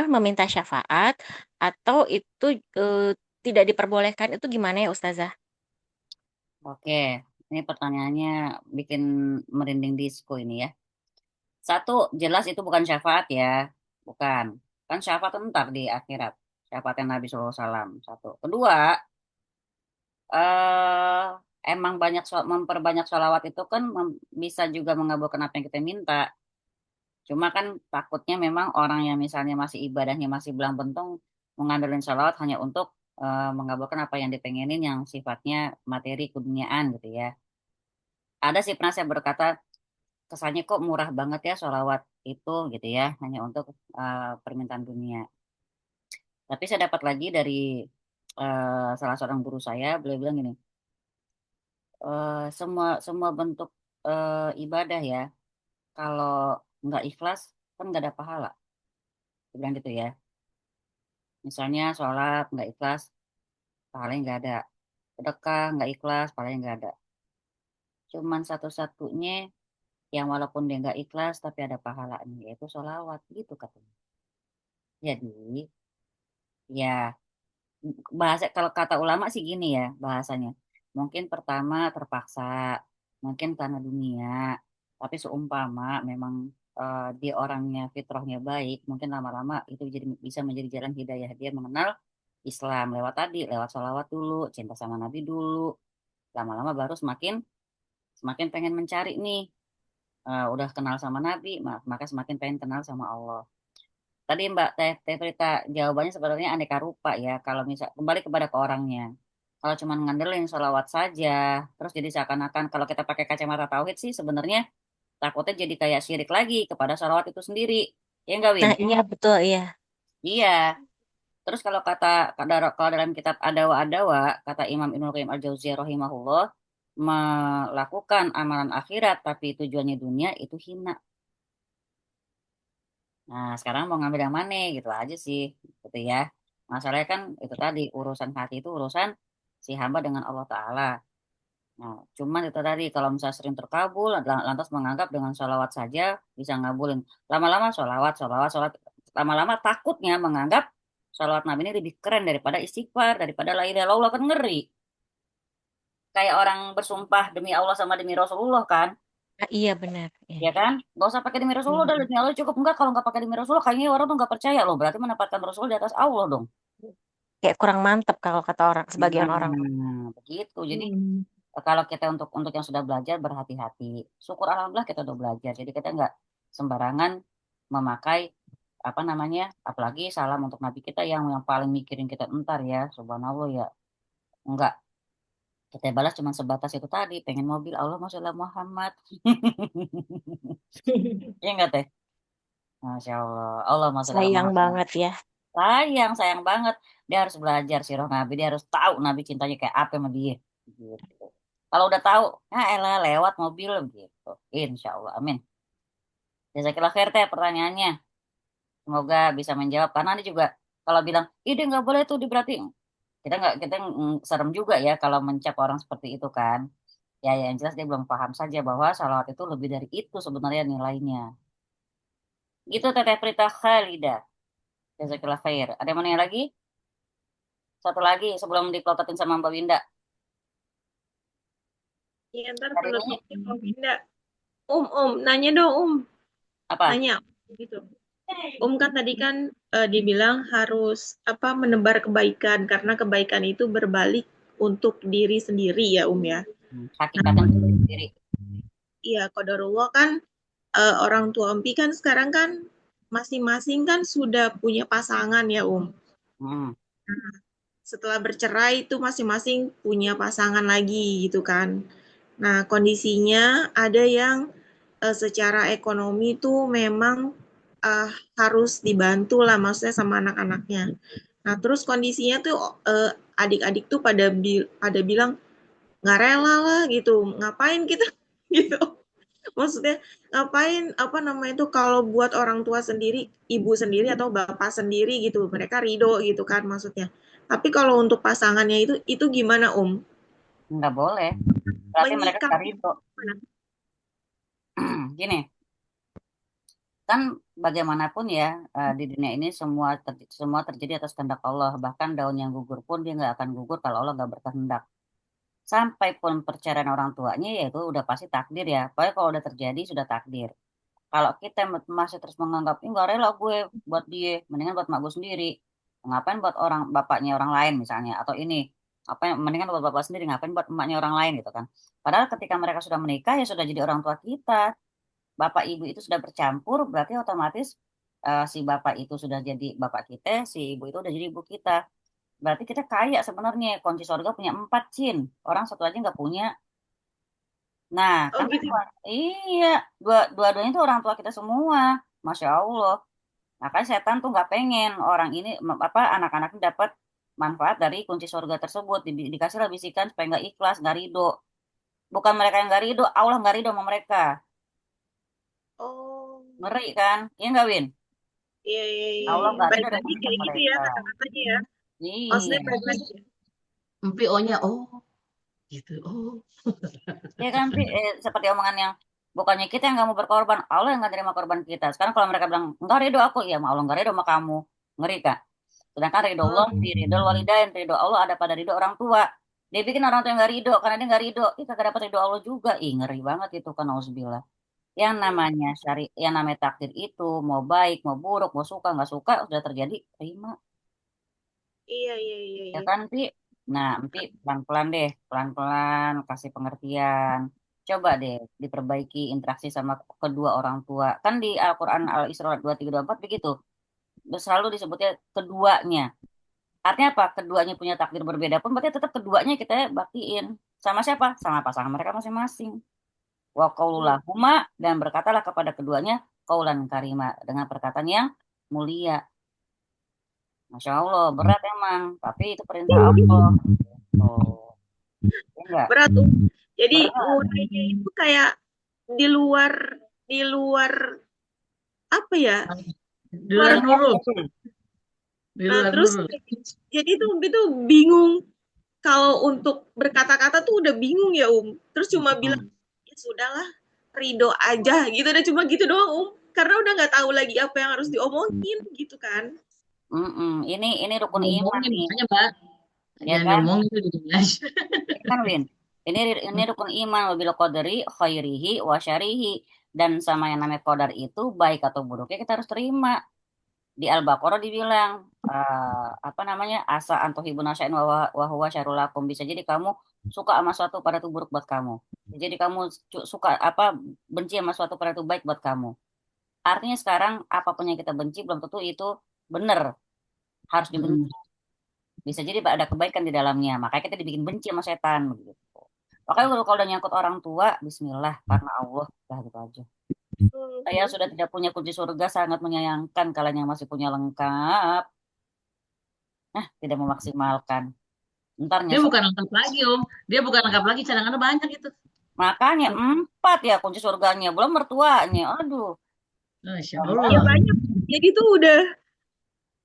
meminta syafaat atau itu tidak diperbolehkan, itu gimana ya Ustazah? Oke, ini pertanyaannya bikin merinding disco ini ya. Satu, jelas itu bukan syafaat ya. Bukan. Kan syafaat ntar di akhirat. Syafaatnya Nabi SAW. Satu. Kedua, emang memperbanyak sholawat itu kan bisa juga mengabulkan apa yang kita minta. Cuma kan takutnya memang orang yang misalnya masih ibadahnya masih belang bentung mengandalkan sholawat hanya untuk mengabulkan apa yang dipengenin yang sifatnya materi keduniaan gitu ya. Ada sih pernah saya berkata kesannya kok murah banget ya sholawat itu gitu ya, hanya untuk permintaan dunia. Tapi saya dapat lagi dari salah seorang guru saya, beliau bilang gini, semua semua bentuk ibadah ya, kalau nggak ikhlas kan nggak ada pahala. Dia bilang gitu ya. Misalnya sholat nggak ikhlas, pahalanya nggak ada. Sedekah nggak ikhlas, pahalanya nggak ada. Cuman satu-satunya yang walaupun dia nggak ikhlas tapi ada pahalanya, yaitu sholawat gitu katanya. Jadi ya bahasa kalau kata ulama sih gini ya bahasanya. Mungkin pertama terpaksa, mungkin karena dunia, tapi seumpama memang dia orangnya fitrahnya baik, mungkin lama-lama itu jadi bisa menjadi jalan hidayah dia mengenal Islam lewat tadi, lewat sholawat dulu, cinta sama Nabi dulu, lama-lama baru semakin semakin pengen mencari nih, udah kenal sama Nabi, maka semakin pengen kenal sama Allah. Tadi Mbak Teh Prita jawabannya sebenarnya aneka rupa ya. Kalau misal kembali kepada ke orangnya. Kalau cuma ngandelin sholawat saja, terus jadi seakan-akan kalau kita pakai kacamata tauhid sih sebenarnya takutnya jadi kayak syirik lagi kepada sholawat itu sendiri. Ya enggak Win? Nah, iya betul iya. Iya. Terus kalau kalau dalam kitab Adawa-Adawa, kata Imam Ibnul Qayyim Al-Jauziyah rahimahullah, melakukan amalan akhirat tapi tujuannya dunia itu hina. Nah, sekarang mau ngambil yang mana gitu aja sih, gitu ya. Masalahnya kan itu tadi urusan hati itu urusan si hamba dengan Allah Ta'ala. Nah, cuman itu tadi kalau misalnya sering terkabul, lantas menganggap dengan sholawat saja bisa ngabulin. Lama-lama sholawat, sholawat, sholawat. Lama-lama takutnya menganggap sholawat Nabi ini lebih keren daripada istighfar, daripada la ilaha illallah kan ngeri. Kayak orang bersumpah demi Allah sama demi Rasulullah kan. Nah, iya benar. Iya. Ya kan? Gak usah pakai demi Rasulullah, udah demi Allah cukup. Enggak, kalau nggak pakai demi Rasulullah, kayaknya orang tuh nggak percaya loh. Berarti menempatkan Rasul di atas Allah dong. Kayak kurang mantep kalau kata orang, sebagian orang. Begitu. Jadi kalau kita untuk yang sudah belajar berhati-hati. Syukur alhamdulillah kita udah belajar. Jadi kita nggak sembarangan memakai apa namanya, apalagi salam untuk Nabi kita yang paling mikirin kita entar ya, subhanallah ya. Enggak. Kita balas cuma sebatas itu tadi, pengen mobil Allahumma sholli ala Muhammad. Iya enggak teh? Masya Allah. Allahumma sholli ala Sayang Muhammad. banget ya. Sayang banget. Dia harus belajar sirah Nabi. Dia harus tahu Nabi cintanya kayak apa sama dia. Gitu. Kalau udah tahu, elah lewat mobil gitu. Insya Allah. Amin. Jazakallah khair teh pertanyaannya. Semoga bisa menjawab. Karena ini juga kalau bilang, ide nggak boleh tuh berarti kita serem juga ya kalau mencap orang seperti itu kan. Ya yang jelas dia belum paham saja bahwa salawat itu lebih dari itu sebenarnya nilainya. Gitu Teteh Prita Khalidah. Jazakallah khair. Ada yang mau nanya lagi? Satu lagi sebelum diplototin sama Mbak Winda. Iya, ntar Hari ini penutupnya Mbak Winda. Nanya dong apa? Nanya gitu. Kan tadi kan dibilang harus menebar kebaikan karena kebaikan itu berbalik untuk diri sendiri ya ya. Hakikatnya sendiri. Iya, qadarullah kan orang tua Umpi kan sekarang kan masing-masing kan sudah punya pasangan ya Setelah bercerai itu masing-masing punya pasangan lagi gitu kan. Nah, kondisinya ada yang secara ekonomi tuh memang harus dibantu lah maksudnya sama anak-anaknya. Nah, terus kondisinya tuh adik-adik tuh pada bilang nggak rela lah gitu, ngapain kita gitu. Maksudnya ngapain itu kalau buat orang tua sendiri, ibu sendiri atau bapak sendiri gitu, mereka ridho gitu kan maksudnya. Tapi kalau untuk pasangannya itu gimana Nggak boleh. Berarti mereka nggak ridho. Gini, kan bagaimanapun ya di dunia ini semua terjadi atas kehendak Allah. Bahkan daun yang gugur pun dia nggak akan gugur kalau Allah nggak berkehendak. Sampai pun perceraian orang tuanya ya itu udah pasti takdir ya. Pokoknya kalau udah terjadi sudah takdir. Kalau kita masih terus menganggap ini nggak rela gue buat dia, mendingan buat mak gue sendiri. Ngapain buat orang bapaknya orang lain misalnya atau ini apa mendingan buat bapak sendiri ngapain buat emaknya orang lain gitu kan. Padahal ketika mereka sudah menikah ya sudah jadi orang tua kita. Bapak ibu itu sudah bercampur berarti otomatis si bapak itu sudah jadi bapak kita, si ibu itu udah jadi ibu kita. Berarti kita kaya sebenarnya. Kunci surga punya 4 Cin. Orang satu aja nggak punya. Nah, kan gitu. Iya, dua-duanya itu orang tua kita semua. Masya Allah. Makanya setan tuh nggak pengen orang ini anak-anaknya dapat manfaat dari kunci surga tersebut. Dikasihlah bisikan supaya nggak ikhlas, nggak ridho. Bukan mereka yang nggak ridho, Allah nggak ridho sama mereka. Oh, Ngeri kan? Iya nggak, Win? iya, iya, iya, Allah iya. nggak Baik ridho lagi dengan kayak gitu ya mereka. kata-katanya ya. Iya. Maksudnya baik lagi ya. MPO-nya gitu. Ya kan, seperti omongan yang bukannya kita yang nggak mau berkorban, Allah yang nggak terima korban kita. Sekarang kalau mereka bilang nggak ridho aku, ya Allah nggak ridho sama kamu, ngeri Kak. Sedangkan ridho Allah, ridho walidain, ridho Allah ada pada ridho orang tua. Dia bikin orang tua yang nggak ridho karena dia nggak ridho, kagak dapat ridho Allah juga. Ih ngeri banget itu kan, auzubillah. Yang namanya yang namanya takdir itu mau baik, mau buruk, mau suka nggak suka sudah terjadi, terima. Iya, iya, iya, Ya iya. kan, Pi? Nah, Pi, pelan-pelan deh, pelan-pelan kasih pengertian. Coba deh diperbaiki interaksi sama kedua orang tua. Kan di Al-Quran Al-Isra 2324 begitu. Selalu disebutnya keduanya. Artinya apa? Keduanya punya takdir berbeda pun berarti tetap keduanya kita baktiin. Sama siapa? Sama pasangan mereka masing-masing. Wa qaululahuma, dan berkatalah kepada keduanya qaulan karima, dengan perkataan yang mulia. Masya Allah, berat emang. Tapi itu perintah Allah. Oh, enggak. Berat, Jadi Berat. mulainya itu kayak di luar apa ya? Di luar nurul. Di Nah, luar terus nurul. jadi itu bingung kalau untuk berkata-kata tuh udah bingung ya Terus cuma bilang ya sudahlah, ridho aja gitu, udah cuma gitu doang karena udah nggak tahu lagi apa yang harus diomongin gitu kan. Ini rukun iman Ngomongin nih. makanya Mbak. Ya Jangan kan? ngomongin itu di aja. Ya kan, Win? Ini rukun iman, wabil qadari khairihi wa syarihi. Dan sama yang namanya qadar itu baik atau buruknya kita harus terima. Di Al-Baqarah dibilang apa namanya? Asa antuhibun asya'in wa huwa syarrul lakum. Bisa jadi kamu suka sama suatu pada itu buruk buat kamu. Jadi kamu suka benci sama suatu pada itu baik buat kamu. Artinya sekarang apapun yang kita benci belum tentu itu benar, harus dibenci. Bisa jadi ada kebaikan di dalamnya, makanya kita dibikin benci sama setan begitu. Makanya kalau udah nyangkut orang tua, bismillah, karena Allah, dah gitu aja. Saya sudah tidak punya kunci surga, sangat menyayangkan kalian yang masih punya lengkap. Nah, tidak memaksimalkan. Ntar Dia nyesel. bukan lengkap lagi, Om. Dia bukan lengkap lagi, cadangannya banyak itu. Makanya 4 ya kunci surganya, belum mertuanya. Aduh. Masya Ya Allah. banyak. Jadi tuh udah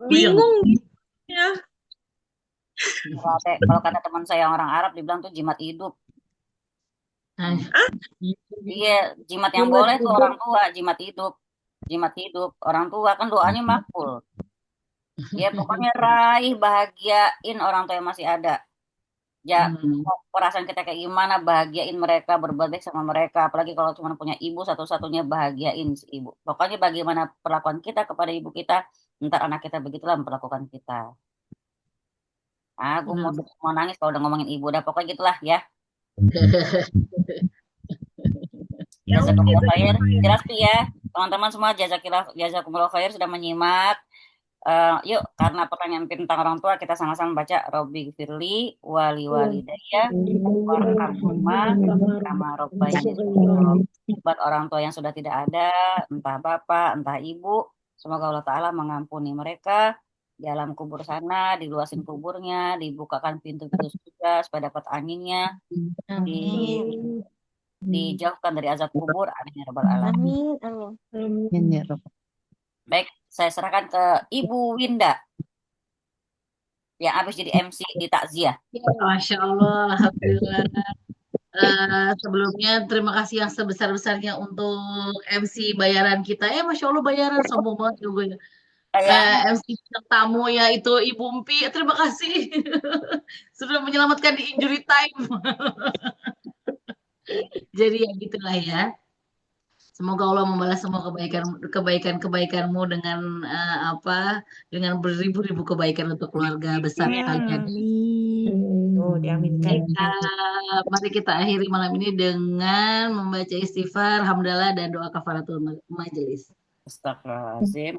bingung gitu ya. Kalau kata teman saya orang Arab dibilang tuh jimat hidup. Iya, jimat yang boleh tuh orang tua, jimat hidup. Jimat hidup. Orang tua kan doanya makbul. Ya pokoknya raih, bahagiain orang tua yang masih ada. Ya, perasaan kita kayak gimana, bahagiain mereka, berbuat baik sama mereka. Apalagi kalau cuma punya ibu satu-satunya, bahagiain si ibu. Pokoknya bagaimana perlakuan kita kepada ibu kita, ntar anak kita begitulah memperlakukan kita. Aku mau nangis kalau udah ngomongin ibu. Udah pokoknya gitulah ya. Jazakumullah khair. Jelas tuh ya, teman-teman semua, jazakumullah khair sudah menyimak. Yuk, karena pertanyaan tentang orang tua, kita sama-sama baca Robbi Firli wali walidayya warhamhuma kama rabbayani shaghira. Buat orang tua yang sudah tidak ada, entah bapak, entah ibu, semoga Allah Ta'ala mengampuni mereka di alam kubur sana, diluasin kuburnya, dibukakan pintu-pintu surga supaya dapat anginnya, dijauhkan dari azab kubur. Amin ya rabbal alamin. Amin. Baik, saya serahkan ke Ibu Winda yang habis jadi MC di takziah. Masya Allah, alhamdulillah. Sebelumnya terima kasih yang sebesar-besarnya untuk MC bayaran kita. Masya Allah bayaran, sombong banget juga. MC tamu yaitu Ibu Mpi, terima kasih sudah menyelamatkan di injury time. Jadi ya gitulah ya. Semoga Allah membalas semua kebaikanmu dengan dengan beribu-ribu kebaikan untuk keluarga besar kalian. Mari kita akhiri malam ini dengan membaca istighfar, hamdalah, dan doa kafaratul majelis. Astagfirullahaladzim.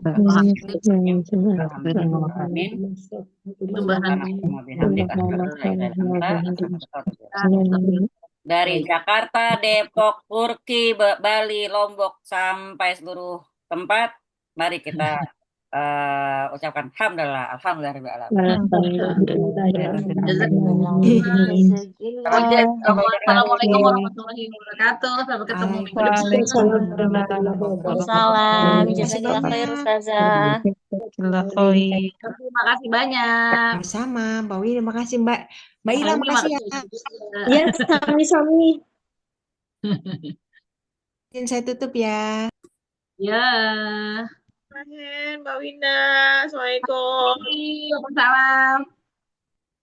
Dari Jakarta, Depok, Turki, Bali, Lombok, sampai seluruh tempat, mari kita ucapkan alhamdulillah rabbil alamin. Assalamualaikum warahmatullahi wabarakatuh. Sampai ketemu minggu depan. Salam, Makasih jazakallah khair banyak. Ustazah. Terima kasih banyak. Sama-sama, Mbak Wina, makasih Mbak. Mbak Ila, Ini makasih ya. Ya, sami-sami. Izin saya tutup ya. Ya. Mbak Winda, Assalamualaikum. Waalaikumsalam.